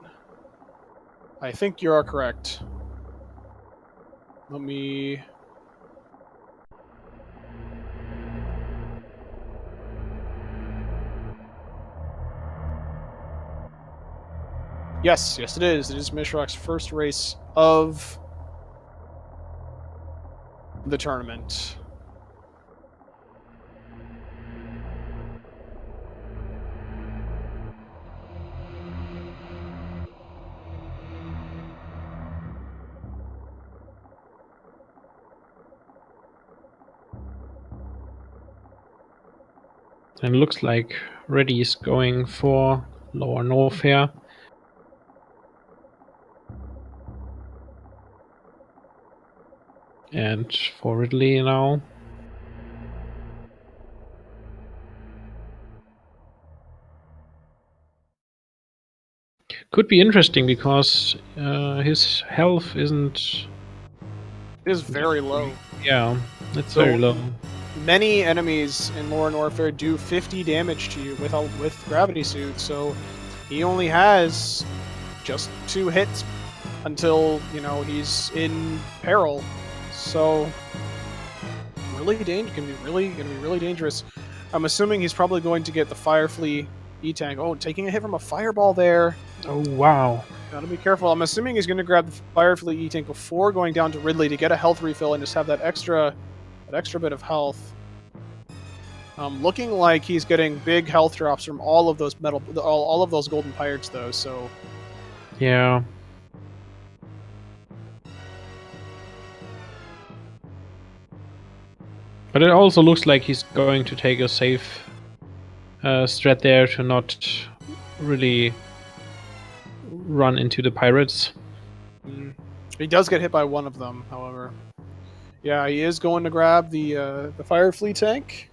I think you are correct. Let me. Yes, it is. It is Mishrak's first race of the tournament. And it looks like Reddy is going for Lower Norfair. And for Ridley now. Could be interesting because his health isn't. It is very low. Yeah, it's So- very low. Many enemies in Lore and Warfare do 50 damage to you with Gravity Suit, so he only has just 2 hits until, you know, he's in peril. So really gonna be really dangerous. I'm assuming he's probably going to get the Firefly E-Tank. Oh, taking a hit from a fireball there. Oh wow. Gotta be careful. I'm assuming he's gonna grab the Firefly E-Tank before going down to Ridley to get a health refill and just have that extra bit of health. Looking like he's getting big health drops from all of those all of those golden pirates, though. So Yeah. But it also looks like he's going to take a safe strat there to not really run into the pirates. he does get hit by one of them, however. Yeah, he is going to grab the Firefly tank.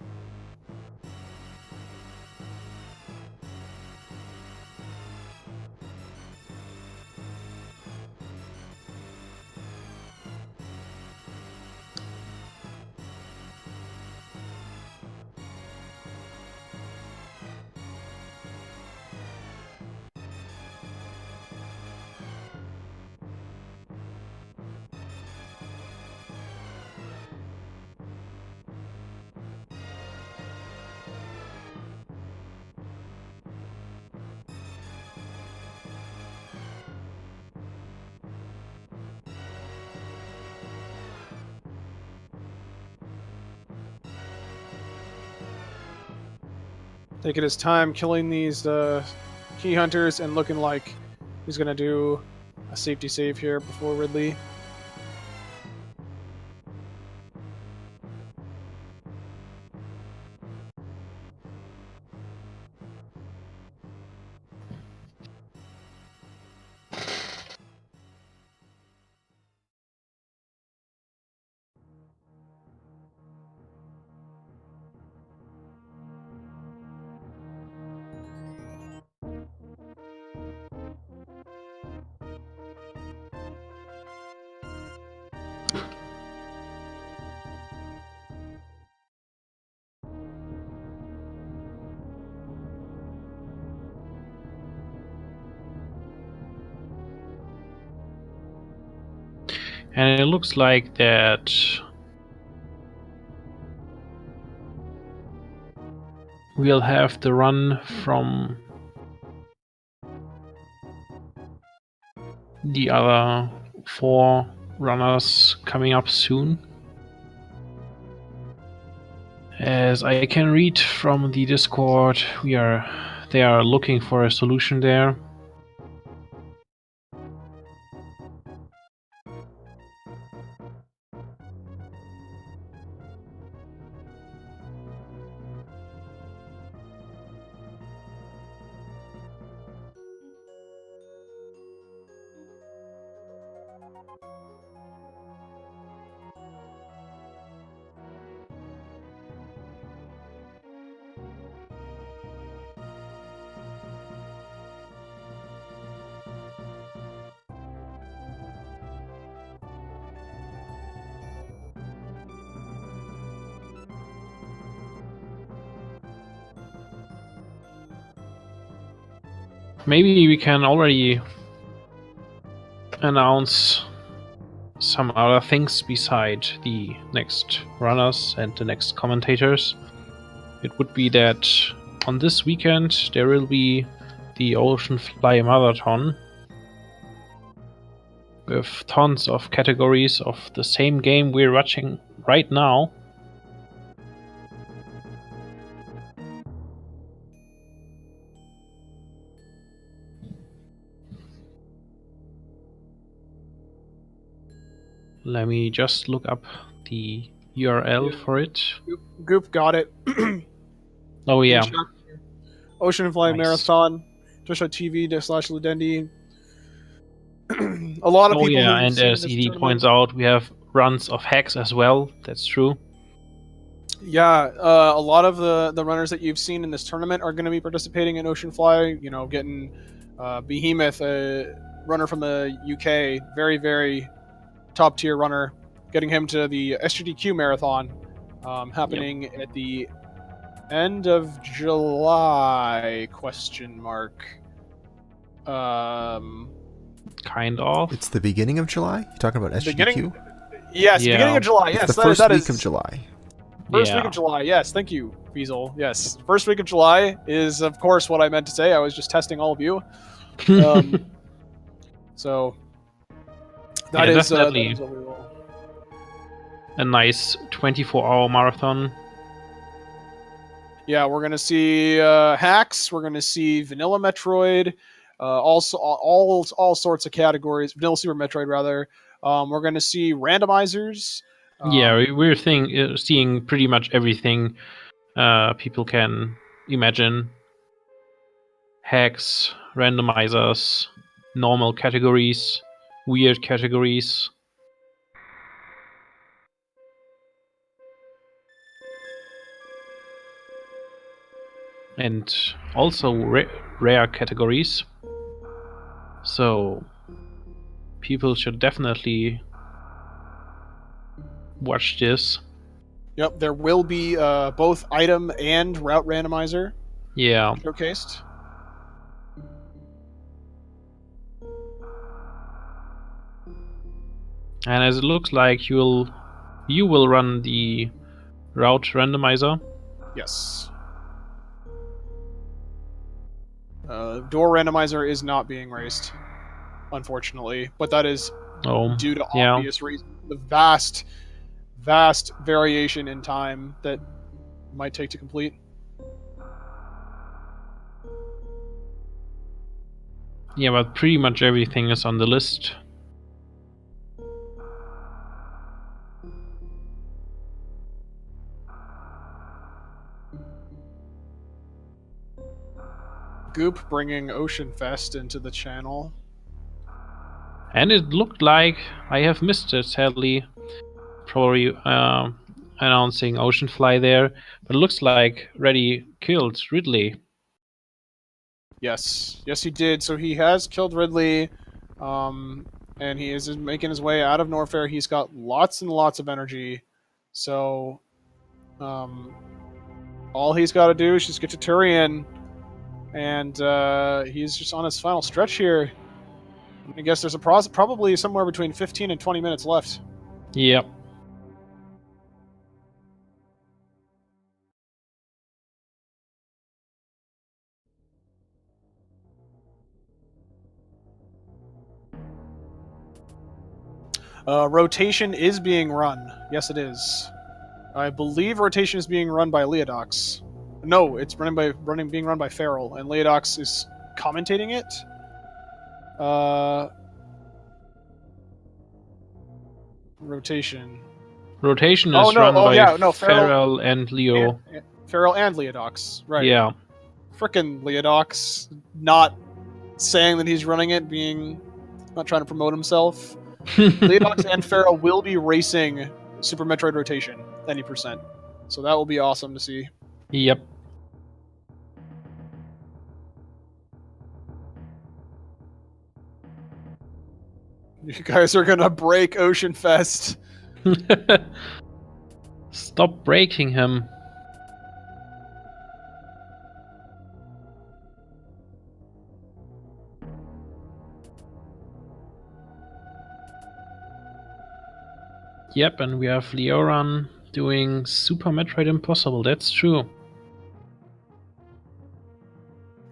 Taking his time killing these key hunters and looking like he's gonna do a safety save here before Ridley. And it looks like that we'll have the run from the other 4 runners coming up soon. As I can read from the Discord, they are looking for a solution there. Maybe we can already announce some other things beside the next runners and the next commentators. It would be that on this weekend there will be the Ocean Fly Marathon with tons of categories of the same game we're watching right now. Let me just look up the URL for it. Goop got it. Oh yeah. Ocean Fly Nice. Marathon, twitch.tv/Ludendi. A lot of Oh people. yeah, who've and seen as this ED tournament- points out, we have runs of hacks as well. That's true. Yeah, a lot of the runners that you've seen in this tournament are going to be participating in Ocean Fly. You know, getting Behemoth, a runner from the UK, very, very top tier runner, getting him to the SGDQ marathon, happening at the end of July? Question mark. Kind of. It's the beginning of July? You're talking about SGDQ? Yes, Yeah. beginning of July. It's Yes, the first that week is of July. First Yeah. week of July. Yes, thank you, Weasel. Yes, first week of July is, of course, what I meant to say. I was just testing all of you. So that Yeah, is definitely. what we will. A nice 24-hour marathon. Yeah, we're gonna see hacks. We're gonna see vanilla Metroid. Also, all sorts of categories. Vanilla Super Metroid, rather. We're gonna see randomizers. Yeah, we're seeing pretty much everything people can imagine. Hacks, randomizers, normal categories, weird categories. And also rare categories. So people should definitely watch this. Yep, there will be both item and route randomizer Yeah. showcased. And as it looks like you will run the route randomizer. Yes. Door randomizer is not being raced, unfortunately, but that is due to obvious reasons. The vast variation in time that might take to complete. Yeah, but pretty much everything is on the list. Goop bringing Ocean Fest into the channel. And it looked like I have missed it, sadly. Probably announcing Oceanfly there. But it looks like Reddy killed Ridley. Yes, he did. So he has killed Ridley, and he is making his way out of Norfair. He's got lots and lots of energy, so all he's got to do is just get to Turian, and he's just on his final stretch here. I guess there's probably somewhere between 15 and 20 minutes left. Yep. Rotation is being run. Yes, it is. I believe rotation is being run by Leodox. No, it's being run by Feral, and Leodox is commentating it. Rotation. Rotation is run by Feral and Leo. Feral and Leodox, right? Yeah. Frickin' Leodox, not saying that he's running it, not trying to promote himself. Leodox and Feral will be racing Super Metroid Rotation any %. So that will be awesome to see. Yep. You guys are gonna break Ocean Fest. Stop breaking him. Yep, and we have Leoran doing Super Metroid Impossible, that's true.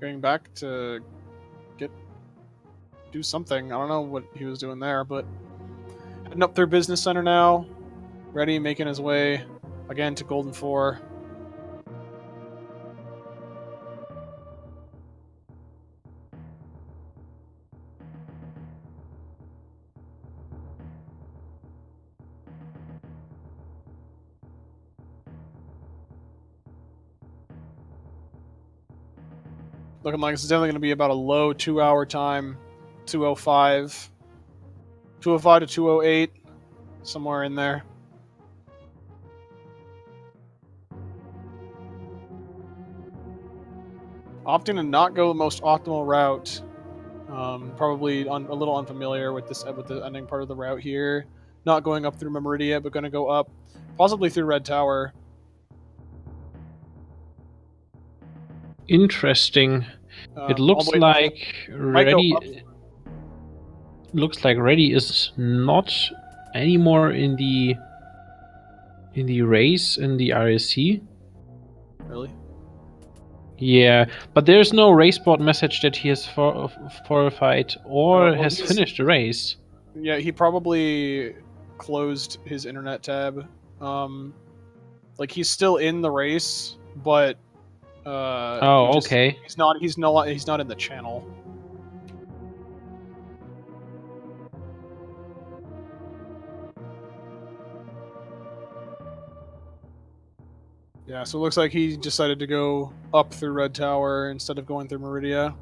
Going back to do something. I don't know what he was doing there, but heading up through Business Center now. Redy making his way again to Golden 4. Looking like it's definitely going to be about a low 2-hour time, 2:05. 2:05 to 2:08, somewhere in there. Opting to not go the most optimal route. Probably a little unfamiliar with the ending part of the route here. Not going up through Meridia, but going to go up, possibly through Red Tower. Interesting. It looks like Redy. Looks like Redy is not anymore in the race in the RSC. Really? Yeah, but there's no race board message that he has forfeited or has finished the race. Yeah, he probably closed his internet tab. Like he's still in the race, but okay. He's not in the channel. Yeah, so it looks like he decided to go up through Red Tower instead of going through Meridia.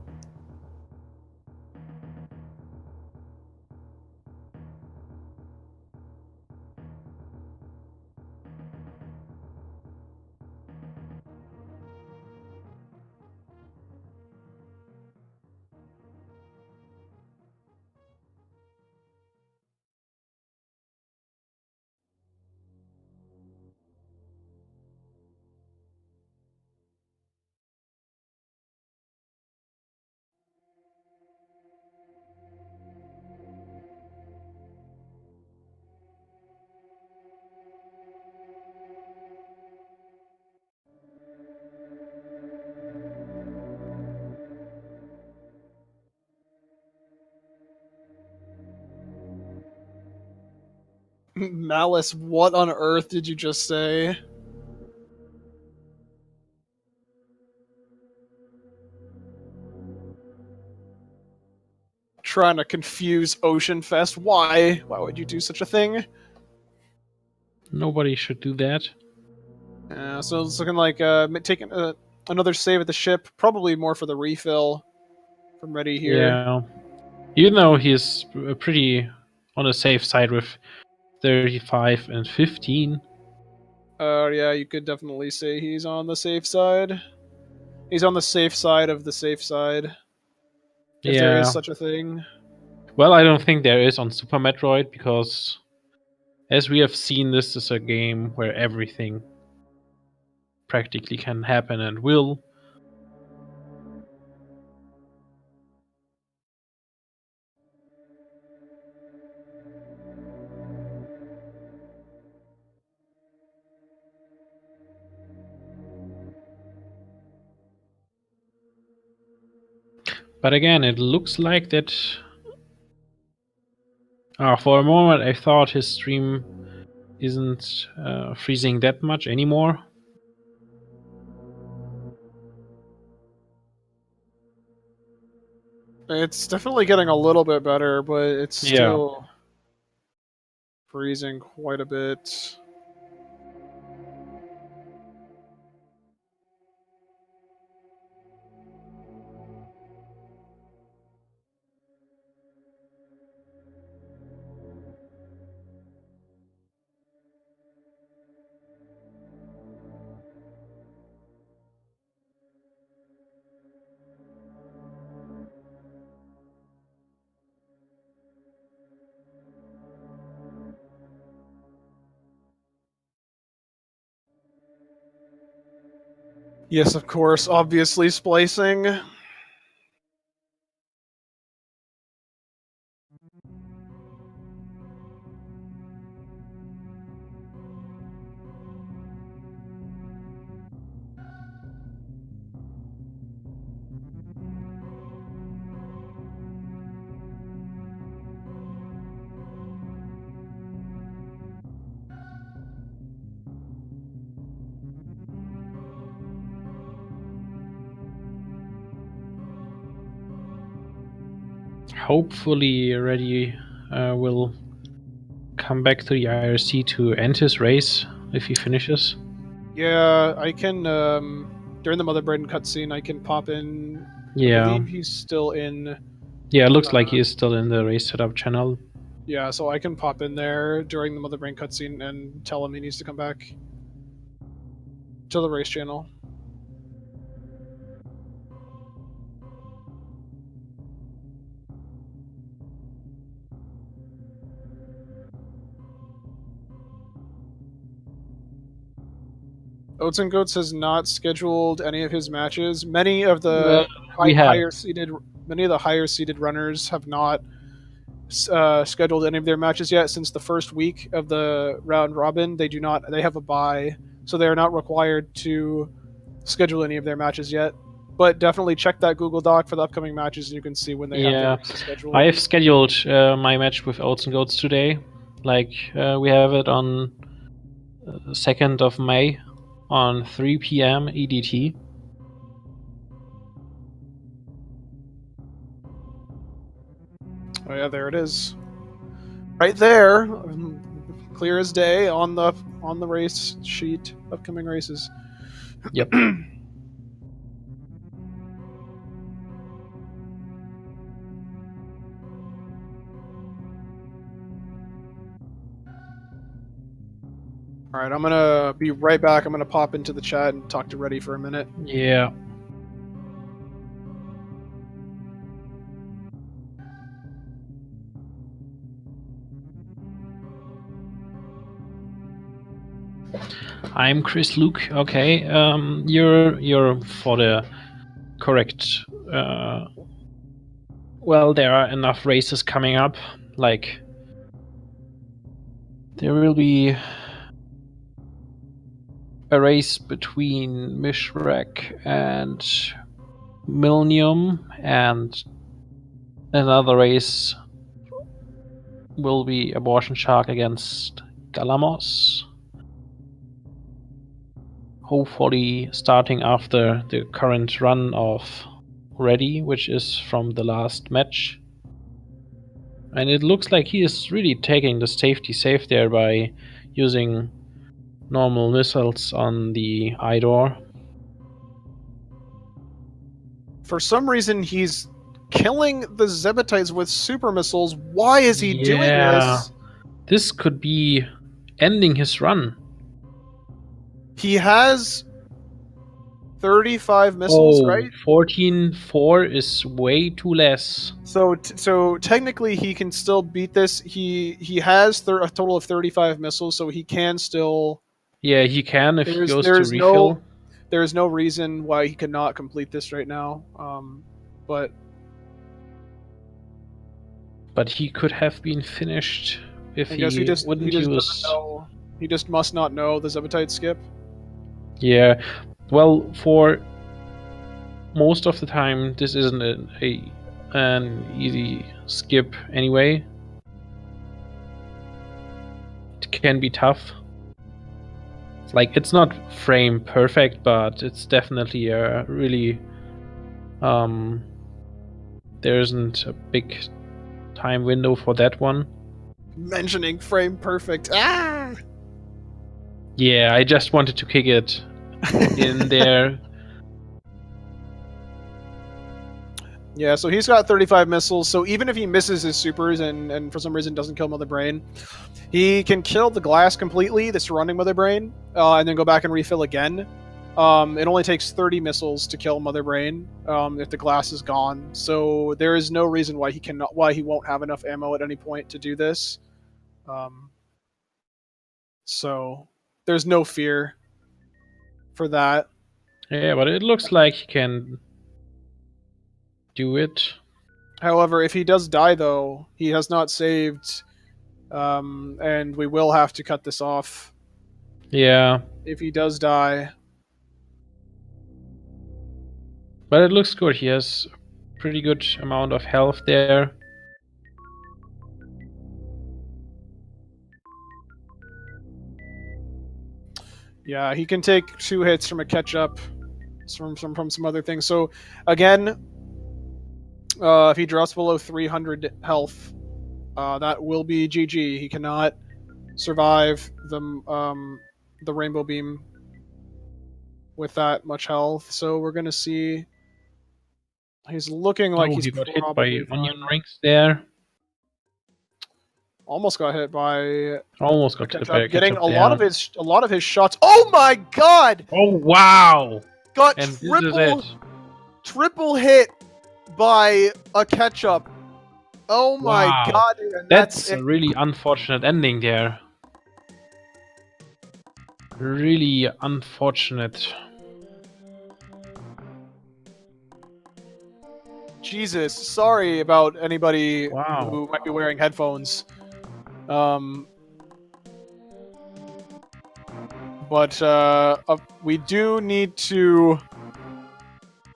Malice, what on earth did you just say? Trying to confuse Ocean Fest. Why? Why would you do such a thing? Nobody should do that. So it's looking like taking another save at the ship. Probably more for the refill from Redy here. Yeah. Even though he's pretty on the safe side with 35 and 15. Yeah, you could definitely say he's on the safe side. He's on the safe side of the safe side. If there is such a thing. Well, I don't think there is on Super Metroid, because as we have seen, this is a game where everything practically can happen and will. But again, it looks like that For a moment, I thought his stream isn't freezing that much anymore. It's definitely getting a little bit better, but it's still freezing quite a bit. Yes, of course, obviously splicing. Hopefully, Redy will come back to the IRC to end his race if he finishes. Yeah, I can. During the Mother Brain cutscene, I can pop in. Yeah. I believe he's still in. Yeah, it looks like he is still in the race setup channel. Yeah, so I can pop in there during the Mother Brain cutscene and tell him he needs to come back to the race channel. Oats and Goats has not scheduled any of his matches. Many of the higher seeded runners have not scheduled any of their matches yet. Since the first week of the round robin, they do not. They have a bye, so they are not required to schedule any of their matches yet. But definitely check that Google Doc for the upcoming matches, and you can see when they have their races scheduled. I have scheduled my match with Oats and Goats today. Like we have it on 2nd of May on 3 p.m. EDT. Oh yeah, there it is. Right there, clear as day on the race sheet. Upcoming races. Yep. All right, I'm gonna be right back. I'm gonna pop into the chat and talk to Redy for a minute. Yeah. I'm Chris Luke. Okay, you're for the correct. Well, there are enough races coming up. Like there will be a race between Mishrak and Millennium, and another race will be Abortion Shark against Galamos. Hopefully starting after the current run of Redy, which is from the last match. And it looks like he is really taking the safety safe there by using normal missiles on the Idor. For some reason, he's killing the Zebatites with super missiles. Why is he doing this? This could be ending his run. He has 35 missiles, right? 14-4 is way too less. So technically, he can still beat this. He has a total of 35 missiles, so he can still. Yeah, he can if he goes to refill. There is no reason why he cannot complete this right now. But he could have been finished if I guess he just use. He just must not know the Zebbatite skip. Yeah, well, for most of the time, this isn't an easy skip anyway. can be tough. Like, it's not frame perfect, but it's definitely a really there isn't a big time window for that one. Mentioning frame perfect. Ah! Yeah, I just wanted to kick it in there. Yeah, so he's got 35 missiles, so even if he misses his supers and for some reason doesn't kill Mother Brain, he can kill the glass completely, the surrounding Mother Brain, and then go back and refill again. It only takes 30 missiles to kill Mother Brain if the glass is gone, so there is no reason why he won't have enough ammo at any point to do this. So there's no fear for that. Yeah, but it looks like he can do it. However, if he does die, though, he has not saved, and we will have to cut this off. Yeah. If he does die. But it looks good. He has a pretty good amount of health there. Yeah, he can take 2 hits from a catch-up from some other things. So, again, if he drops below 300 health, that will be GG. He cannot survive the Rainbow Beam with that much health. So we're going to see... He's looking like he's he got hit by probably onion fine. rings there. Almost got hit by Almost got hit by a getting ketchup a there. lot of his shots. Oh my god! Oh wow! Got And this is it. triple hit by a ketchup. Oh my Wow. god, dude, and That's it. a really unfortunate ending there. Really unfortunate. Jesus, sorry about anybody Wow. who might be wearing headphones. But we do need to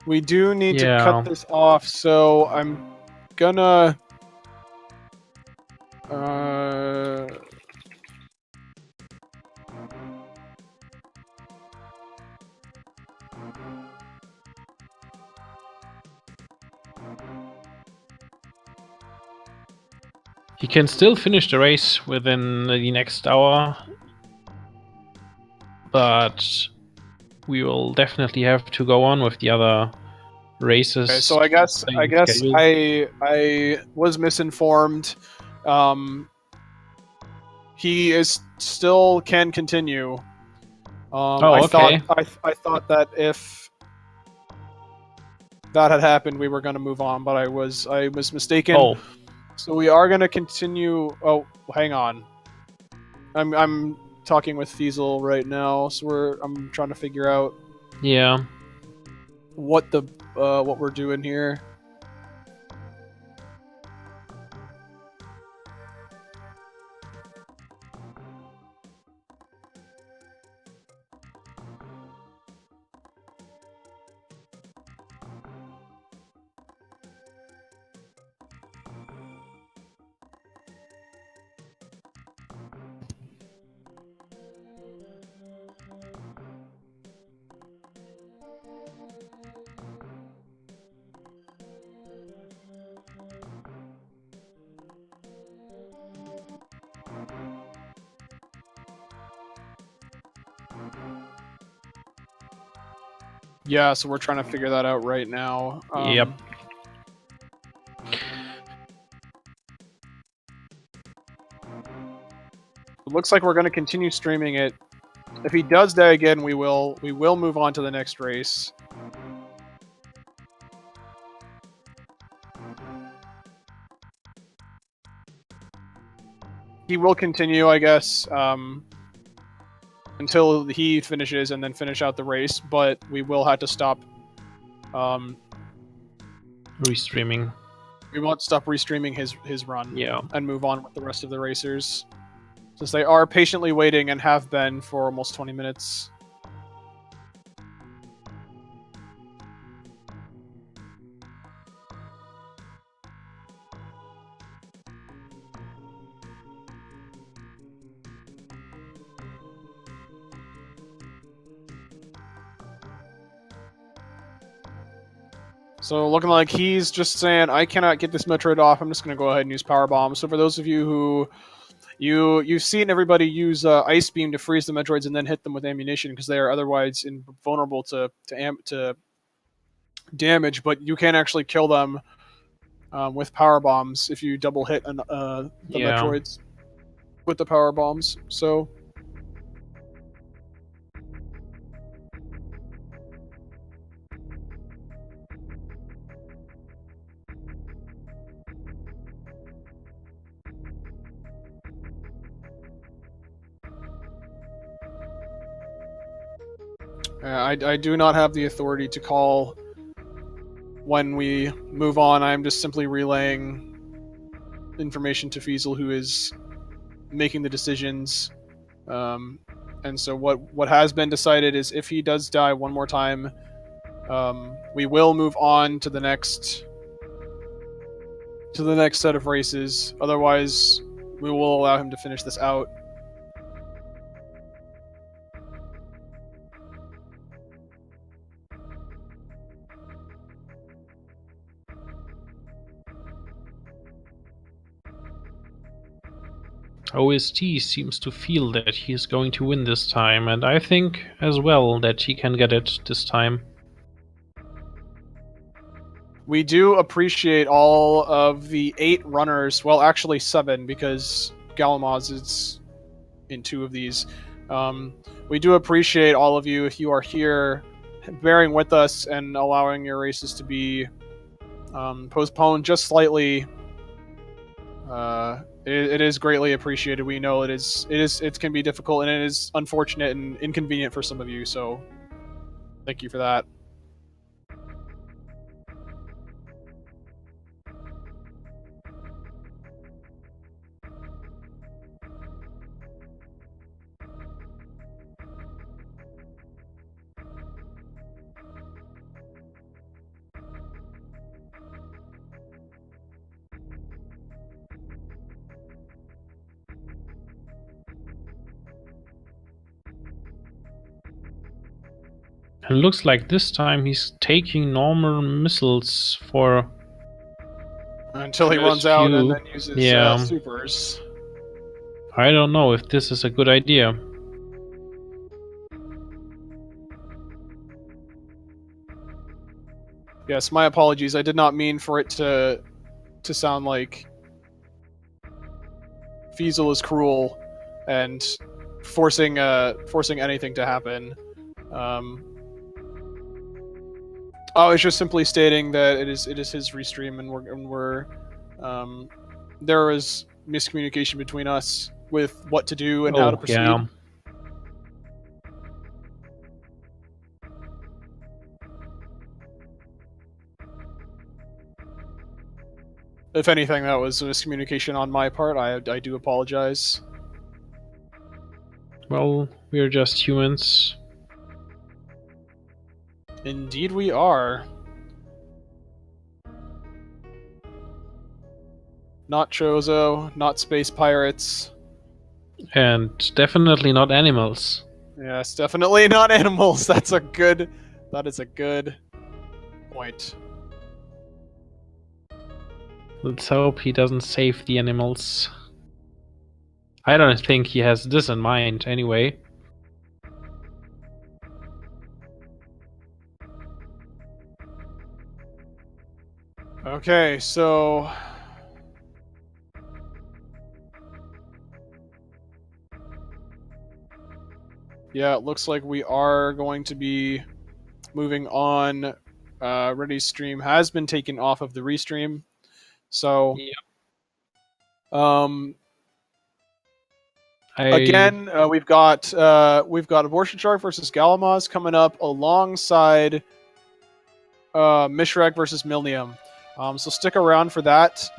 cut this off, so I'm gonna He can still finish the race within the next hour, but we will definitely have to go on with the other races. Okay, so I guess I was misinformed. He is still can continue. I thought that if that had happened, we were going to move on, but I was mistaken. Oh. So we are going to continue. Oh, hang on. I'm talking with Fiesel right now, so I'm trying to figure out. Yeah. What we're doing here. Yeah, so we're trying to figure that out right now. Yep. It looks like we're going to continue streaming it. If he does die again, we will move on to the next race. He will continue, I guess, until he finishes and then finish out the race, but we will have to stop restreaming. We won't stop restreaming his run. Yeah. And move on with the rest of the racers. Since they are patiently waiting and have been for almost 20 minutes. So looking like he's just saying, I cannot get this Metroid off. I'm just going to go ahead and use Power Bomb. So for those of you who you've seen everybody use Ice Beam to freeze the Metroids and then hit them with ammunition because they are otherwise invulnerable to damage, but you can actually kill them with Power Bombs if you double hit the Metroids with the Power Bombs. So. I do not have the authority to call when we move on. I'm just simply relaying information to Fiesel, who is making the decisions. And so what has been decided is if he does die one more time, we will move on to the next set of races. Otherwise, we will allow him to finish this out. OST seems to feel that he's going to win this time, and I think as well that he can get it this time. We do appreciate all of the 8 runners, well actually 7 because Galamaz is in 2 of these. We do appreciate all of you if you are here bearing with us and allowing your races to be postponed just slightly. It is greatly appreciated. We know it can be difficult and it is unfortunate and inconvenient for some of you, so thank you for that. It looks like this time he's taking normal missiles for... Until he runs out and then uses supers. I don't know if this is a good idea. Yes, my apologies. I did not mean for it to sound like Fiesel is cruel and forcing anything to happen. I was just simply stating that it is his restream, and we're there is miscommunication between us with what to do and how to proceed. Yeah. If anything, that was a miscommunication on my part. I do apologize. Well, we're just humans. Indeed we are. Not Chozo, not space pirates. And definitely not animals. Yes, definitely not animals. That is a good point. Let's hope he doesn't save the animals. I don't think he has this in mind anyway. Okay, so... yeah, it looks like we are going to be moving on. Ready's stream has been taken off of the restream. So... yeah. Again, we've got Abortion Shark versus Galamaz coming up alongside Mishrak versus Milnium. So stick around for that.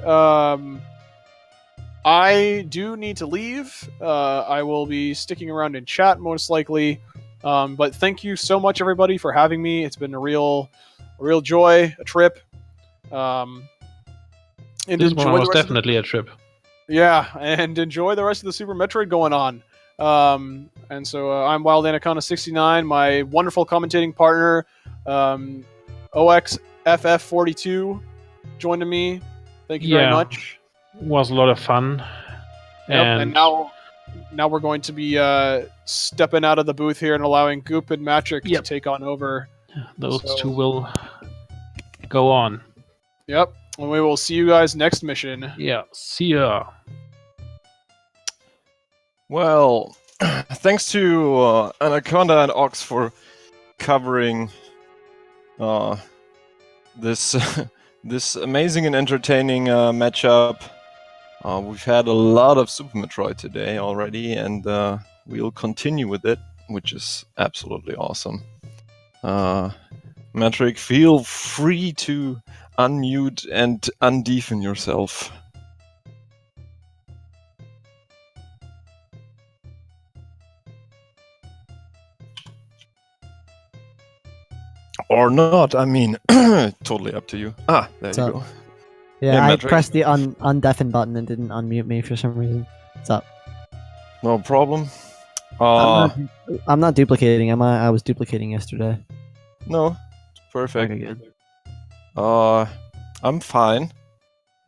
I do need to leave. I will be sticking around in chat most likely. But thank you so much, everybody, for having me. It's been a real joy, a trip. And this one was definitely a trip. Yeah, and enjoy the rest of the Super Metroid going on. And so I'm Wild Anaconda69, my wonderful commentating partner, OXX FF42 joining me. Thank you very much. It was a lot of fun. Yep, and now we're going to be stepping out of the booth here and allowing Goop and Matrick to take on over. Those two will go on. Yep, and we will see you guys next mission. Yeah, see ya. Well, thanks to Anaconda and Ox for covering this this amazing and entertaining matchup. We've had a lot of Super Metroid today already, and we'll continue with it, which is absolutely awesome. Matrick, feel free to unmute and undeafen yourself. Or not, I mean, totally up to you. Ah, there you go. Yeah, I pressed the undeafen button and didn't unmute me for some reason. What's up? No problem. I'm not duplicating, am I? I was duplicating yesterday. No, perfect. Okay, good. I'm fine.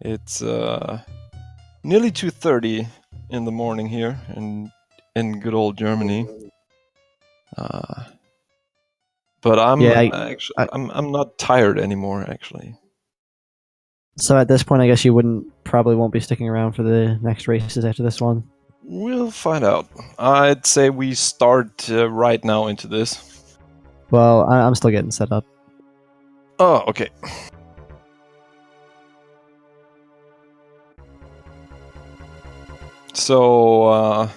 It's nearly 2:30 in the morning here in good old Germany. But I'm I'm not tired anymore, actually. So at this point, I guess you probably won't be sticking around for the next races after this one. We'll find out. I'd say we start right now into this. Well, I'm still getting set up. Oh, okay. So,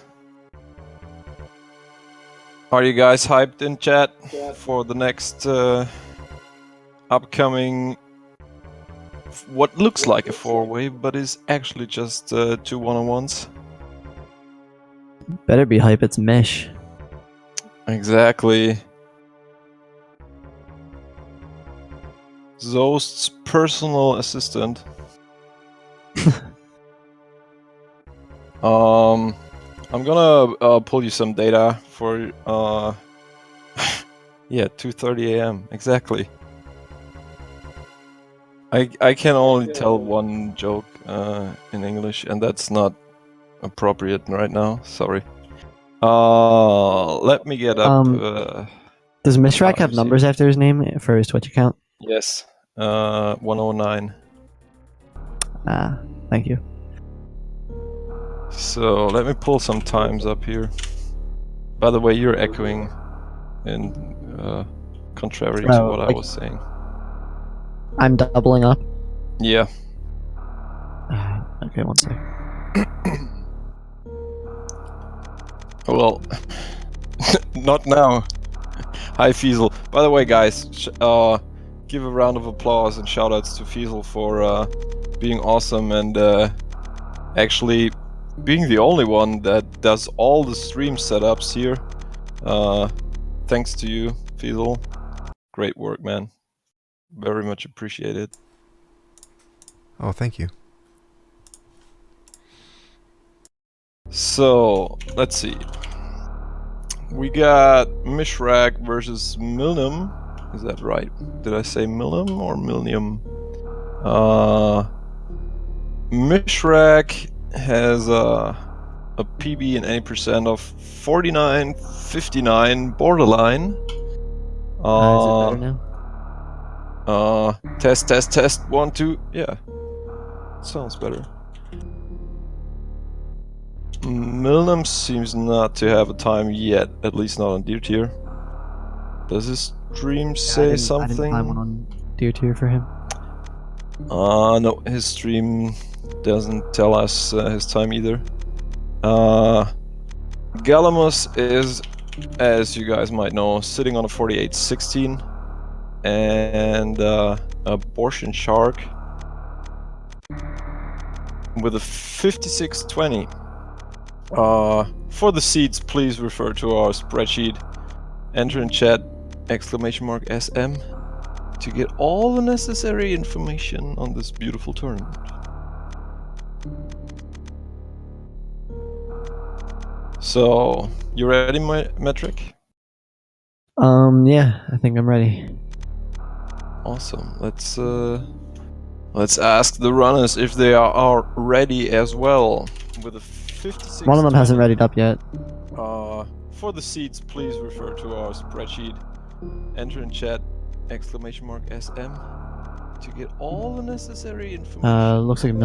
are you guys hyped in chat for the next upcoming, what looks like a 4-way, but is actually just 2 one-on-ones? Better be hype, it's Mish. Exactly. Zost's personal assistant. I'm gonna pull you some data for yeah, 2:30 a.m. exactly. I can only tell one joke in English, and that's not appropriate right now. Sorry. Let me get up. Does Mishrak have numbers after his name for his Twitch account? Yes. 109. Ah, thank you. So let me pull some times up here. By the way, you're echoing in contrary to what I was saying. I'm doubling up? Yeah. Okay, one sec. Well, not now. Hi, Fiesel. By the way, guys, give a round of applause and shoutouts to Fiesel for being awesome and actually being the only one that does all the stream setups here. Thanks to you, Fiesel. Great work, man. Very much appreciated. Oh, thank you. So, let's see. We got Mishrak versus Milnum. Is that right? Did I say Milnum or Milnium? Mishrak has a PB in any percent of 49.59 borderline. Is it better now? Test 1 2. Yeah, sounds better. Milnum seems not to have a time yet, at least not on Deer Tier. Does his stream say something? I didn't find one on Deer Tier for him. No, his stream doesn't tell us his time either. Galamus is, as you guys might know, sitting on a 48.16, and Abortion Shark with a 56.20. For the seats, please refer to our spreadsheet. Enter in chat !SM to get all the necessary information on this beautiful tournament. So, you ready, Metric? Yeah, I think I'm ready. Awesome. Let's ask the runners if they are ready as well. With a 56. One of them hasn't readied up yet. For the seats, please refer to our spreadsheet. Enter in chat !SM to get all the necessary information. Looks like a